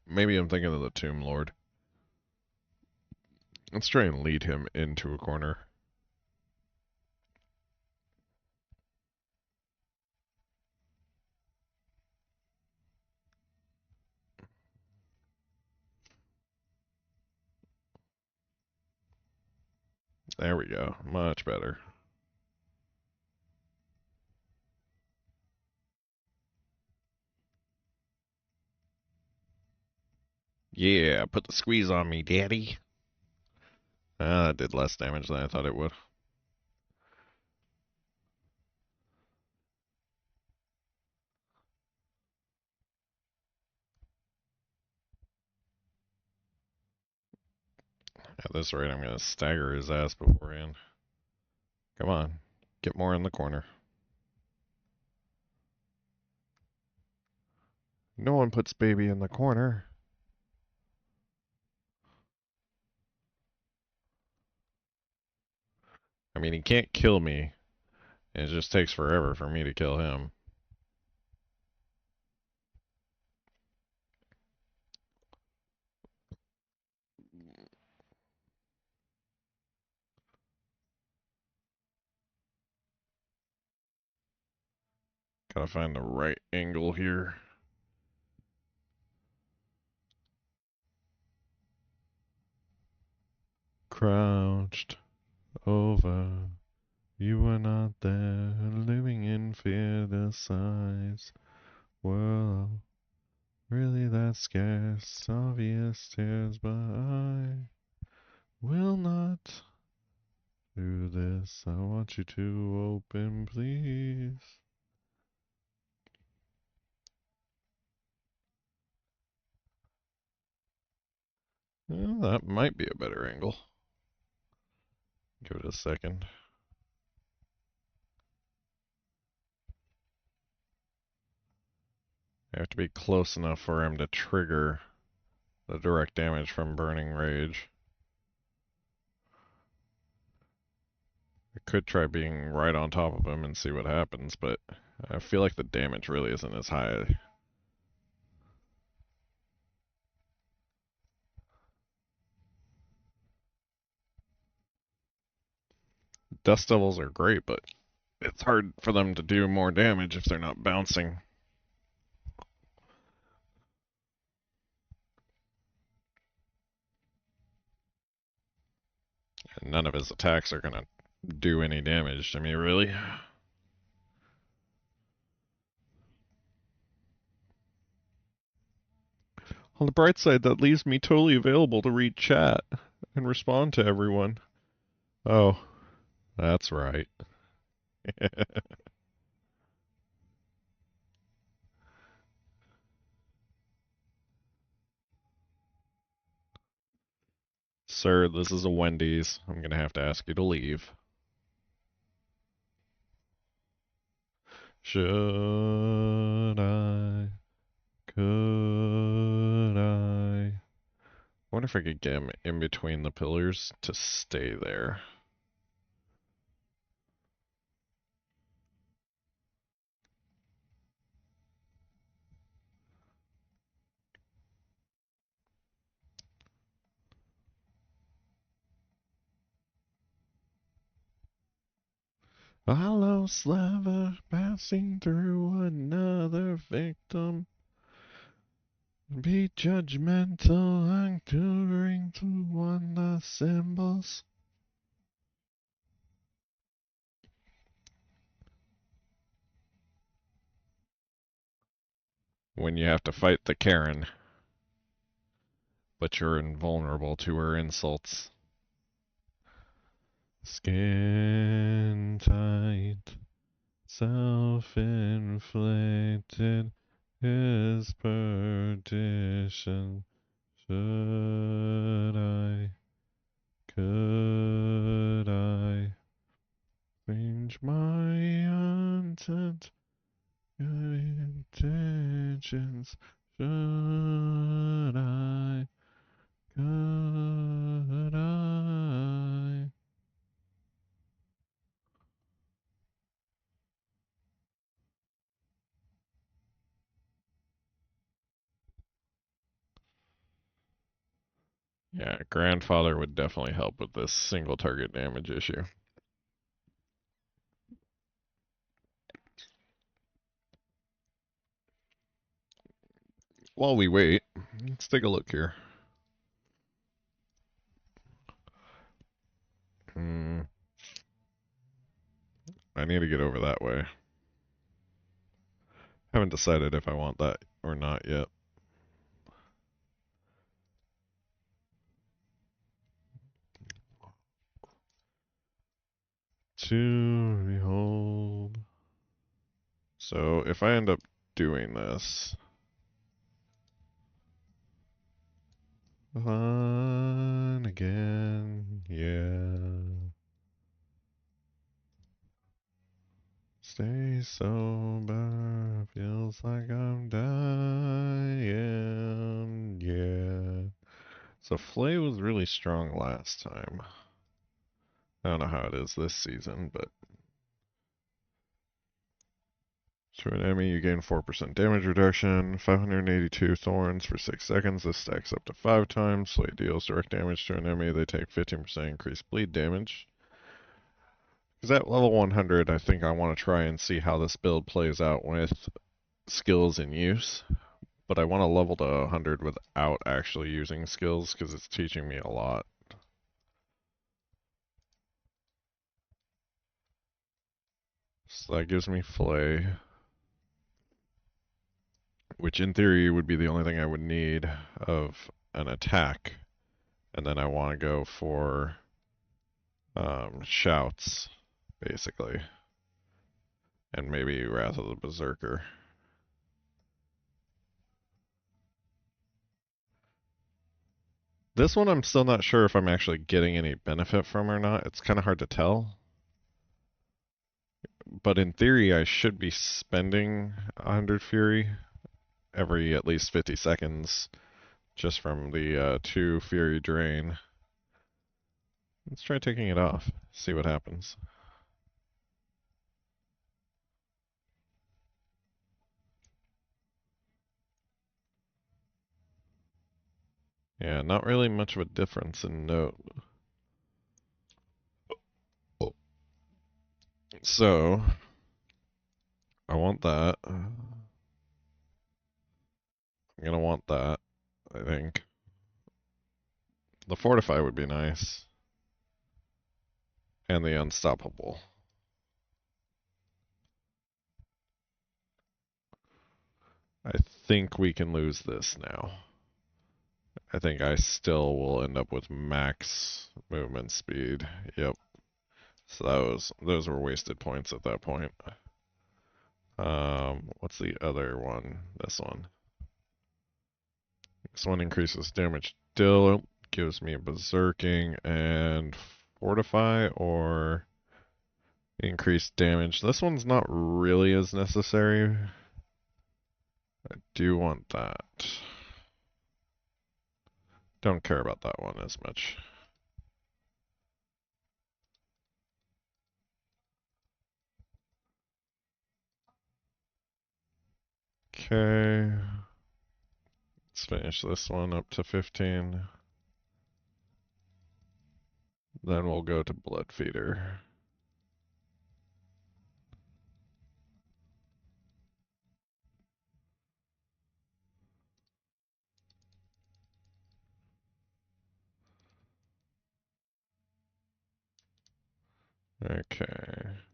Maybe I'm thinking of the Tomb Lord. Let's try and lead him into a corner. There we go. Much better. Yeah, put the squeeze on me, daddy. That did less damage than I thought it would. At this rate, I'm going to stagger his ass beforehand. Come on. Get more in the corner. No one puts baby in the corner. I mean, he can't kill me. It just takes forever for me to kill him. Gotta find the right angle here. Crouched over. You were not there, living in fear. The size were really that scarce. Obvious tears, but I will not do this. I want you to open, please. Well, that might be a better angle. Give it a second. I have to be close enough for him to trigger the direct damage from Burning Rage. I could try being right on top of him and see what happens, but I feel like the damage really isn't as high. Dust Devils are great, but it's hard for them to do more damage if they're not bouncing. And none of his attacks are gonna do any damage to me, really. On the bright side, that leaves me totally available to read chat and respond to everyone. Oh, that's right. Sir, this is a Wendy's. I'm gonna have to ask you to leave. Should I? Could I? Wonder if I could get him in between the pillars to stay there. A hollow slaver passing through another victim. Be judgmental and tutoring to one the symbols. When you have to fight the Karen, but you're invulnerable to her insults. Skin tight, self-inflicted is perdition. Should I? Could I? Change my intent, good intentions. Should I? Could I? Yeah, grandfather would definitely help with this single target damage issue. While we wait, let's take a look here. I need to get over that way. Haven't decided if I want that or not yet. To behold. So if I end up doing this, fun again, yeah. Stay sober, feels like I'm dying, yeah. So Flay was really strong last time. I don't know how it is this season, but to an enemy, you gain 4% damage reduction, 582 thorns for 6 seconds. This stacks up to 5 times. Slay deals direct damage to an enemy. They take 15% increased bleed damage. Because at level 100, I think I want to try and see how this build plays out with skills in use. But I want to level to 100 without actually using skills, because it's teaching me a lot. So that gives me Flay, which in theory would be the only thing I would need of an attack. And then I want to go for shouts, basically. And maybe Wrath of the Berserker. This one I'm still not sure if I'm actually getting any benefit from or not. It's kind of hard to tell. But in theory, I should be spending 100 Fury every at least 50 seconds just from the 2 Fury drain. Let's try taking it off, see what happens. Yeah, not really much of a difference in note. So, I want that. I'm gonna want that, I think. The Fortify would be nice. And the Unstoppable. I think we can lose this now. I think I still will end up with max movement speed. Yep. So those were wasted points at that point. What's the other one? This one. This one increases damage still, gives me berserking and fortify, or Increased damage. This one's not really as necessary. I do want that. Don't care about that one as much. Okay. Let's finish this one up to 15. Then we'll go to Blood Feeder. Okay.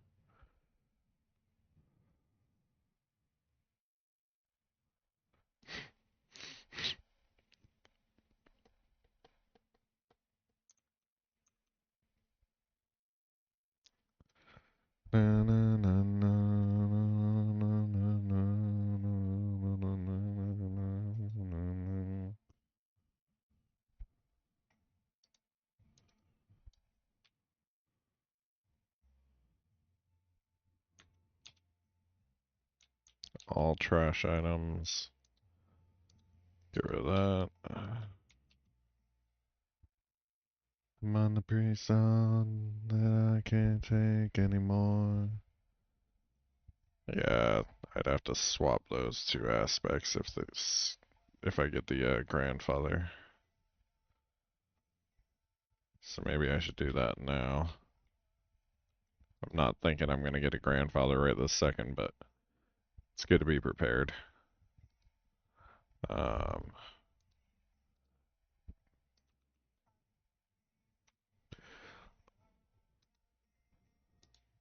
All trash items. Get rid of that. I'm on the pre-song that I can't take anymore. Yeah, I'd have to swap those two aspects if I get the grandfather. So maybe I should do that now. I'm not thinking I'm gonna get a grandfather right this second, but it's good to be prepared. Um,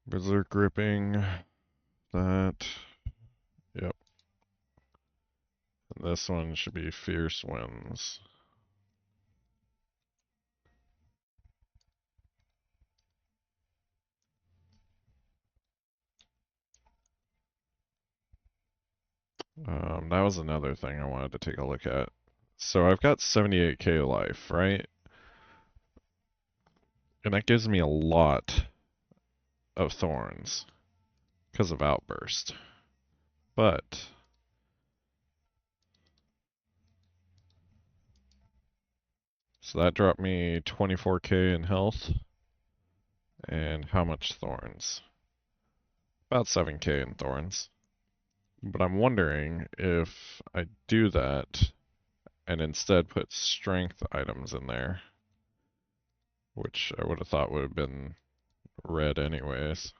Berserk gripping. That. Yep. And this one should be fierce winds. That was another thing I wanted to take a look at. So I've got 78k life, right? And that gives me a lot of thorns because of outburst. But so that dropped me 24k in health. And how much thorns? About 7k in thorns. But I'm wondering if I do that and instead put strength items in there, which I would have thought would have been red anyways.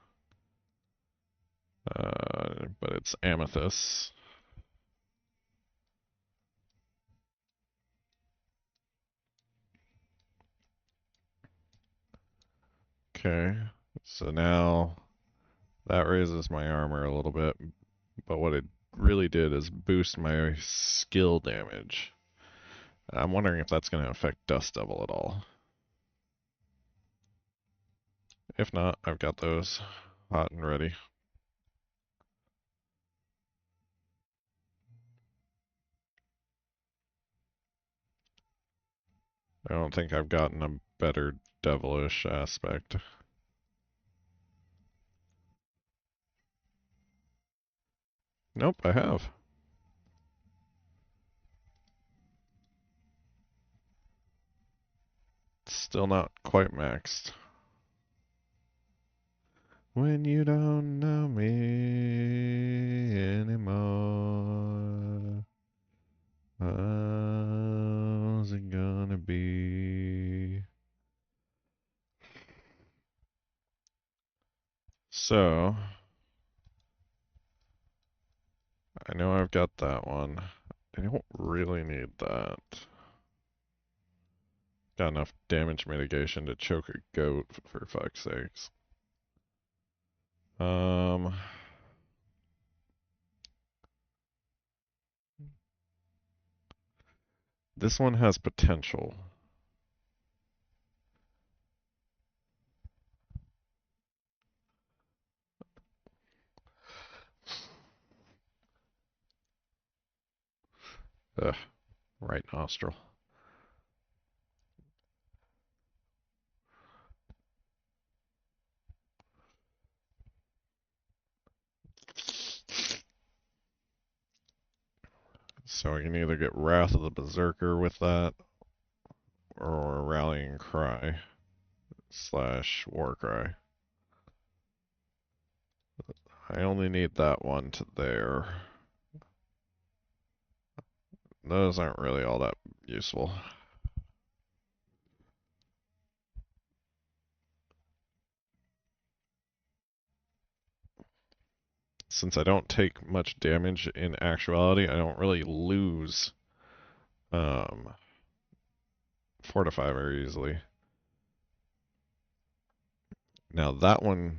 But it's amethyst. Okay, so now that raises my armor a little bit, but what it really did is boost my skill damage. I'm wondering if that's going to affect Dust Devil at all. If not, I've got those hot and ready. I don't think I've gotten a better devilish aspect. Nope, I have. Still not quite maxed. When you don't know me anymore, how's it gonna be? So, I know I've got that one. I don't really need that. Got enough damage mitigation to choke a goat, for fuck's sakes. Um, this one has potential. Ugh, right nostril. So I can either get Wrath of the Berserker with that, or Rallying Cry / Warcry. I only need that one to there. Those aren't really all that useful. Since I don't take much damage in actuality, I don't really lose Fortify very easily. Now that one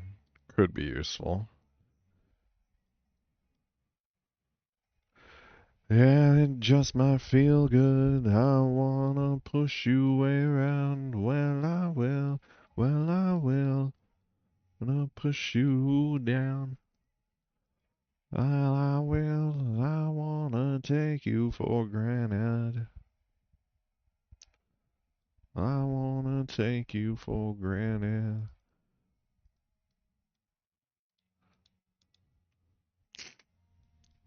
could be useful. Yeah, it just might feel good. I wanna push you way around. Well, I will. Well, I will. Gonna push you down. Well, I will. I wanna take you for granted. I wanna take you for granted.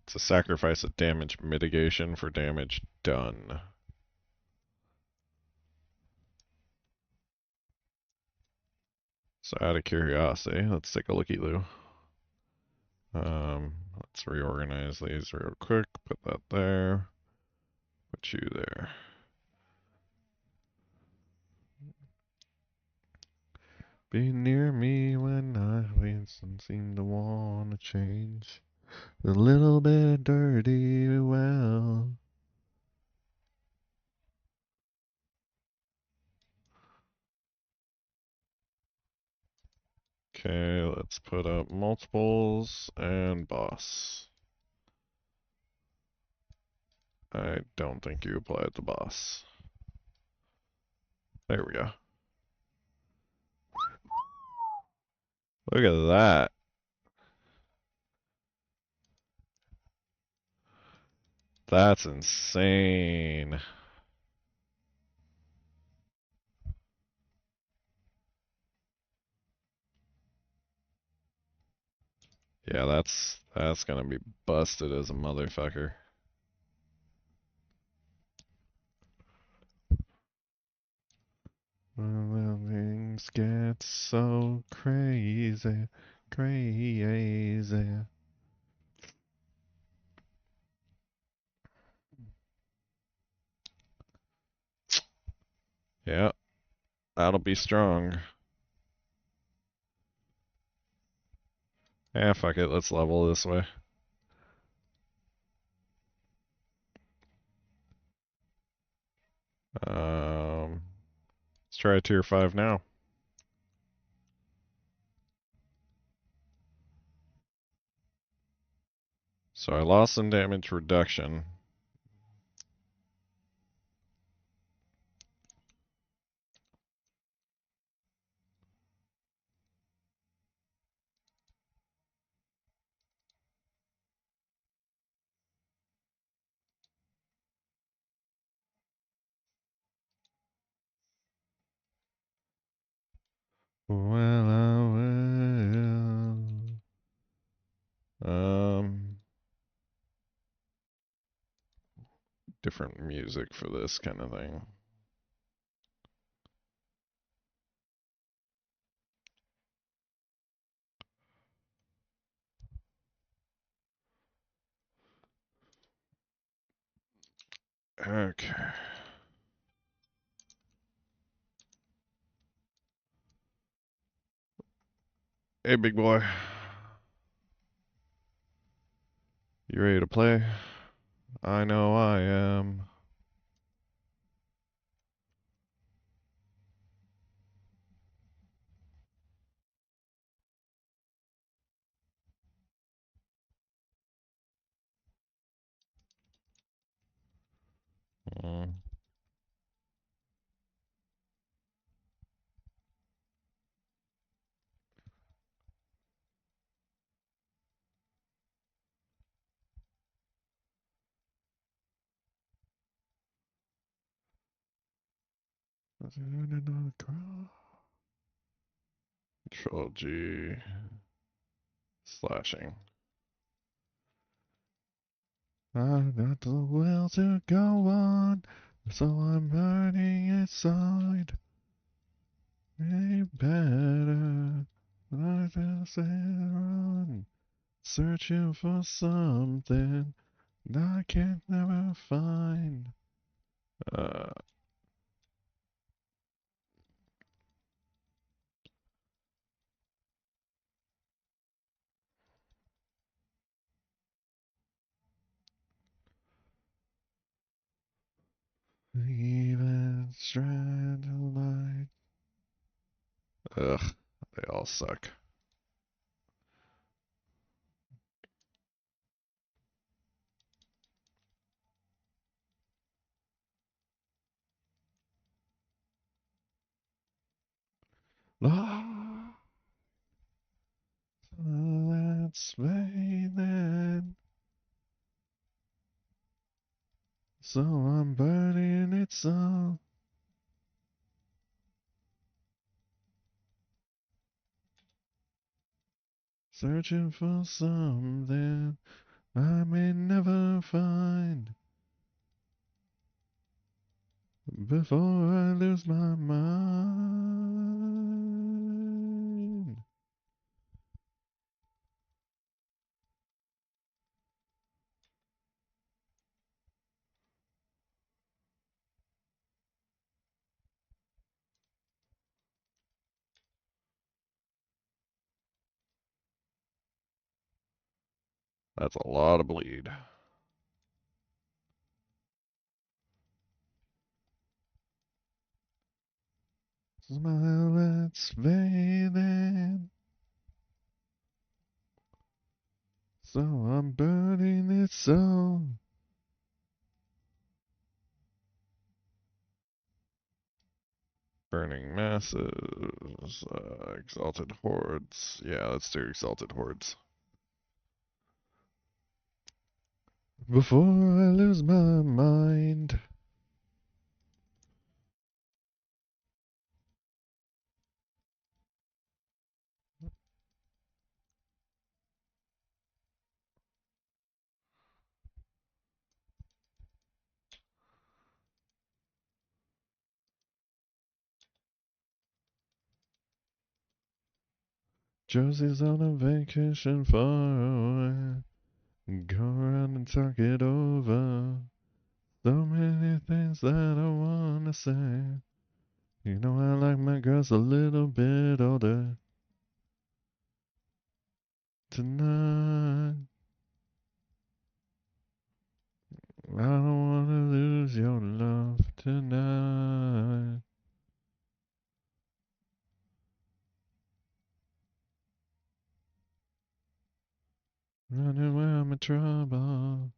It's a sacrifice of damage mitigation for damage done. So out of curiosity, let's take a looky-loo. Let's reorganize these real quick. Put that there. Put you there. Be near me when I waste and seem to wanna change. A little bit dirty, well. Okay, let's put up multiples and boss. I don't think you applied the boss. There we go. Look at that. That's insane. Yeah, that's gonna be busted as a motherfucker. When things get so crazy, crazy. Yeah, that'll be strong. Yeah, fuck it, let's level this way. Let's try tier 5 now. So I lost some damage reduction. Well, I will. Different music for this kind of thing. Okay. Hey, big boy. You ready to play? I know I am. Mm. Control G. Slashing. I've got the will to go on, so I'm burning inside. Way better. I just run, searching for something I can't never find. Uh, even strand of light. Ugh, they all suck. Ah, let's play then. So I'm burning it so. Searching for something I may never find before I lose my mind. That's a lot of bleed. Smile, let's play then. So I'm burning it so. Burning masses, exalted hordes. Yeah, let's do exalted hordes. Before I lose my mind. Josie's on a vacation far away. Go around and talk it over. So many things that I wanna say. You know I like my girls a little bit older. Tonight, I don't wanna lose your love tonight. Running where I'm in trouble.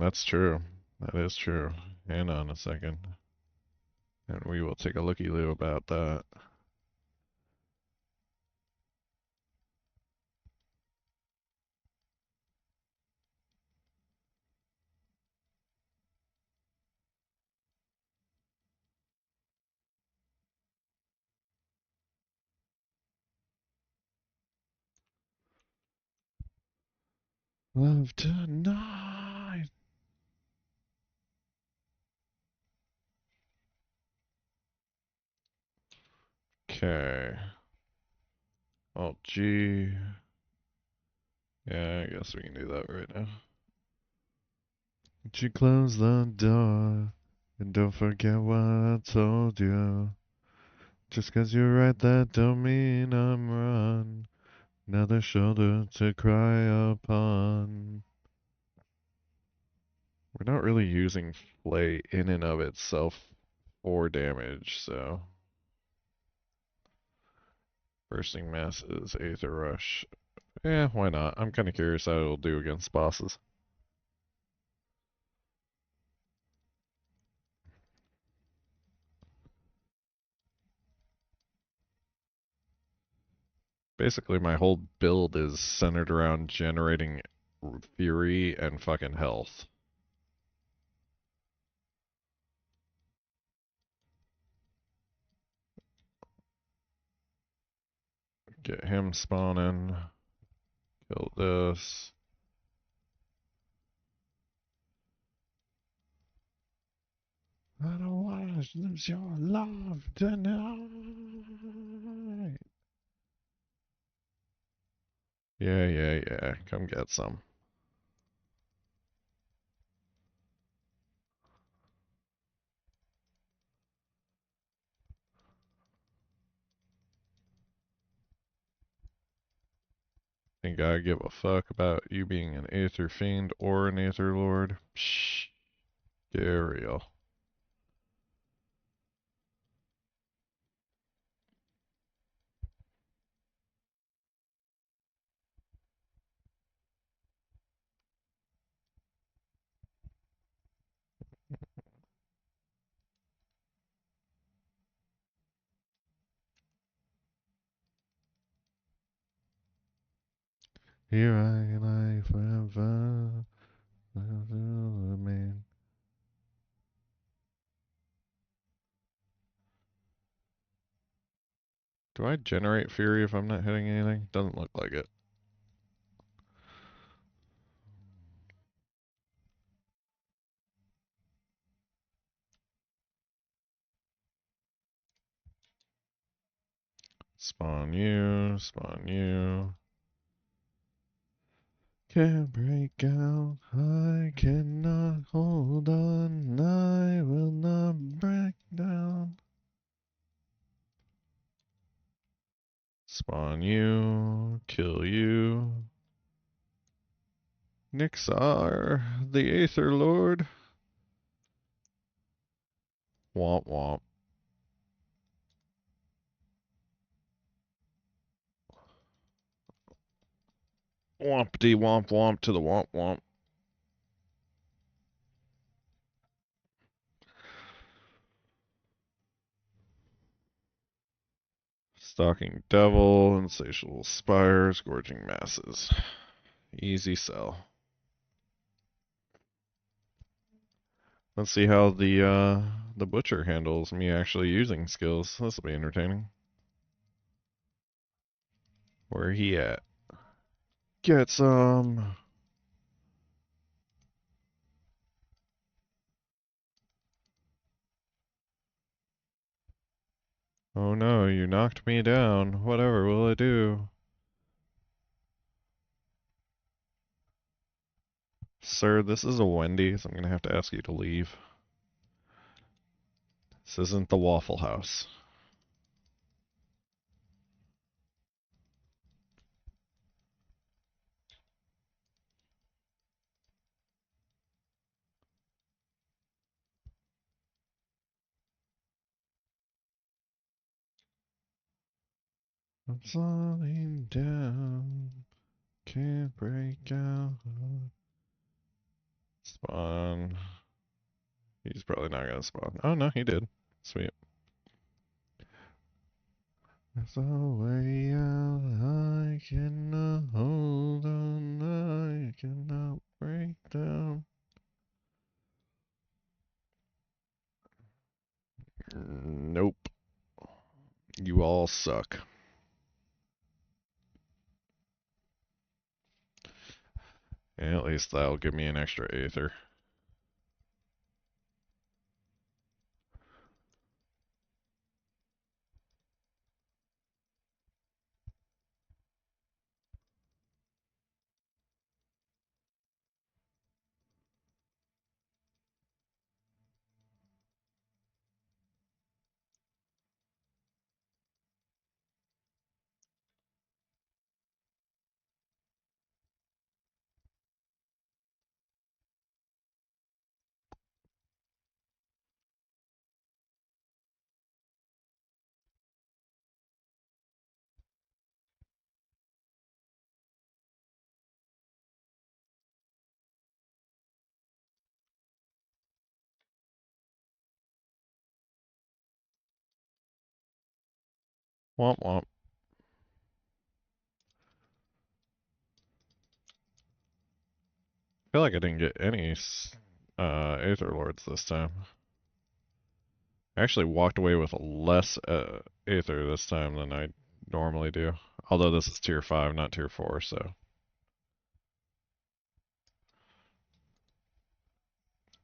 That's true. That is true. Hang on a second. And we will take a looky-loo about that. Love tonight. Okay. Oh, gee. Yeah, I guess we can do that right now. Would you close the door? And don't forget what I told you. Just 'cause you're right, that don't mean I'm wrong. Another shoulder to cry upon. We're not really using Flay in and of itself for damage, so. Bursting Masses, Aether Rush. Yeah, why not? I'm kind of curious how it'll do against bosses. Basically, my whole build is centered around generating fury and fucking health. Get him spawning. Kill this. I don't want to lose your love tonight. Yeah. Come get some. Think I give a fuck about you being an Aether Fiend or an Aether Lord? Psh, get real. Here I lie forever. Man. Do I generate Fury if I'm not hitting anything? Doesn't look like it. Spawn you, spawn you. Can't break out, I cannot hold on, I will not break down. Spawn you, kill you. Nixar, the Aether Lord. Womp womp. Wompty womp womp to the womp womp. Stalking Devil, Insatiable Spires, Gorging Masses. Easy sell. Let's see how the Butcher handles me actually using skills. This'll be entertaining. Where he at? Get some. Oh no, you knocked me down. Whatever will I do? Sir, this is a Wendy's. I'm gonna have to ask you to leave. This isn't the Waffle House. I'm falling down. Can't break out. Spawn. He's probably not gonna spawn. Oh no, he did. Sweet. There's a way out. I cannot hold on. I cannot break down. Nope. You all suck. And at least that'll give me an extra Aether. Womp womp. I feel like I didn't get any Aether Lords this time. I actually walked away with less Aether this time than I normally do. Although this is tier 5, not tier 4, so.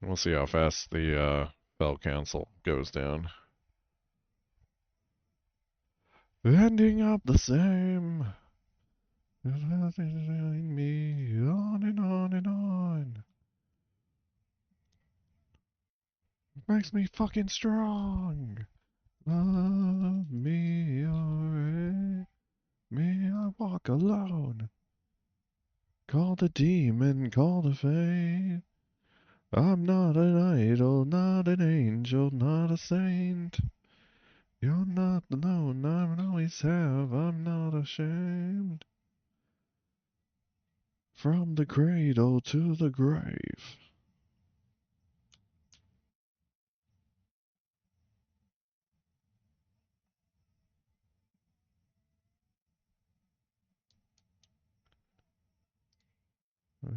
We'll see how fast the spell cancel goes down. Ending up the same. Me on and on and on. Makes me fucking strong. Love me or me, I walk alone. Call the demon, call the fate. I'm not an idol, not an angel, not a saint. You're not alone, I always have, I'm not ashamed. From the cradle to the grave.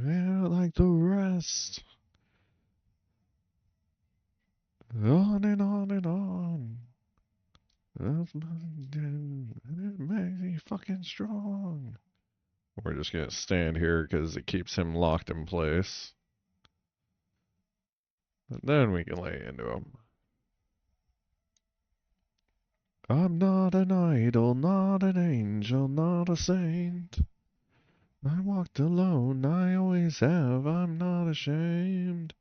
Yeah, like the rest. On and on and on. That's and it makes me fucking strong. We're just gonna stand here because it keeps him locked in place. And then we can lay into him. I'm not an idol, not an angel, not a saint. I walked alone, I always have, I'm not ashamed.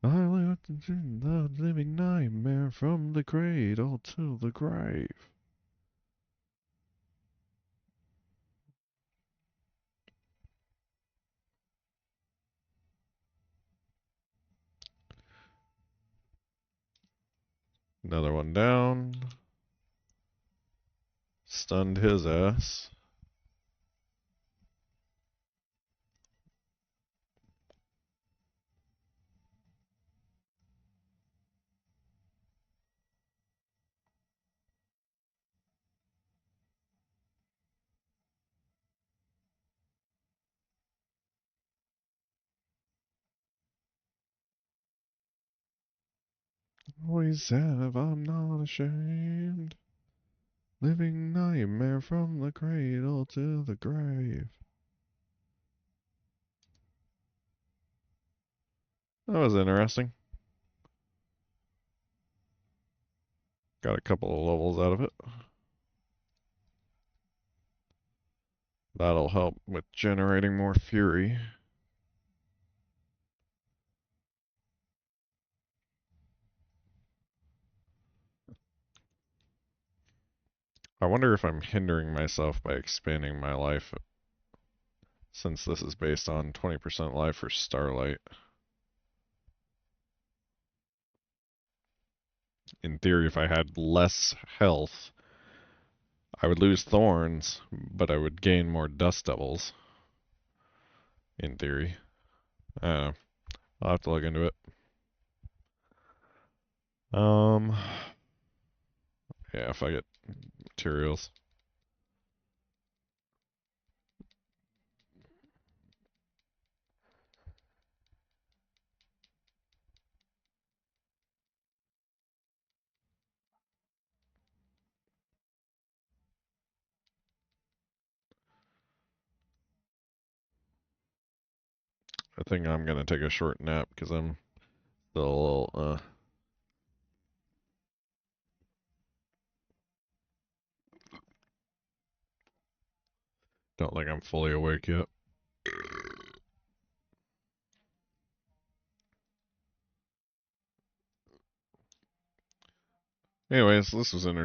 I lived in the living nightmare from the cradle to the grave. Another one down. Stunned his ass. Always have, I'm not ashamed. Living nightmare from the cradle to the grave. That was interesting. Got a couple of levels out of it. That'll help with generating more fury. I wonder if I'm hindering myself by expanding my life, since this is based on 20% life for Starlight. In theory, if I had less health, I would lose thorns, but I would gain more dust devils. In theory. I don't know. I'll have to look into it. Yeah, if I get materials. I think I'm gonna take a short nap because I'm still a little, don't think I'm fully awake yet. Anyways, this was entertaining.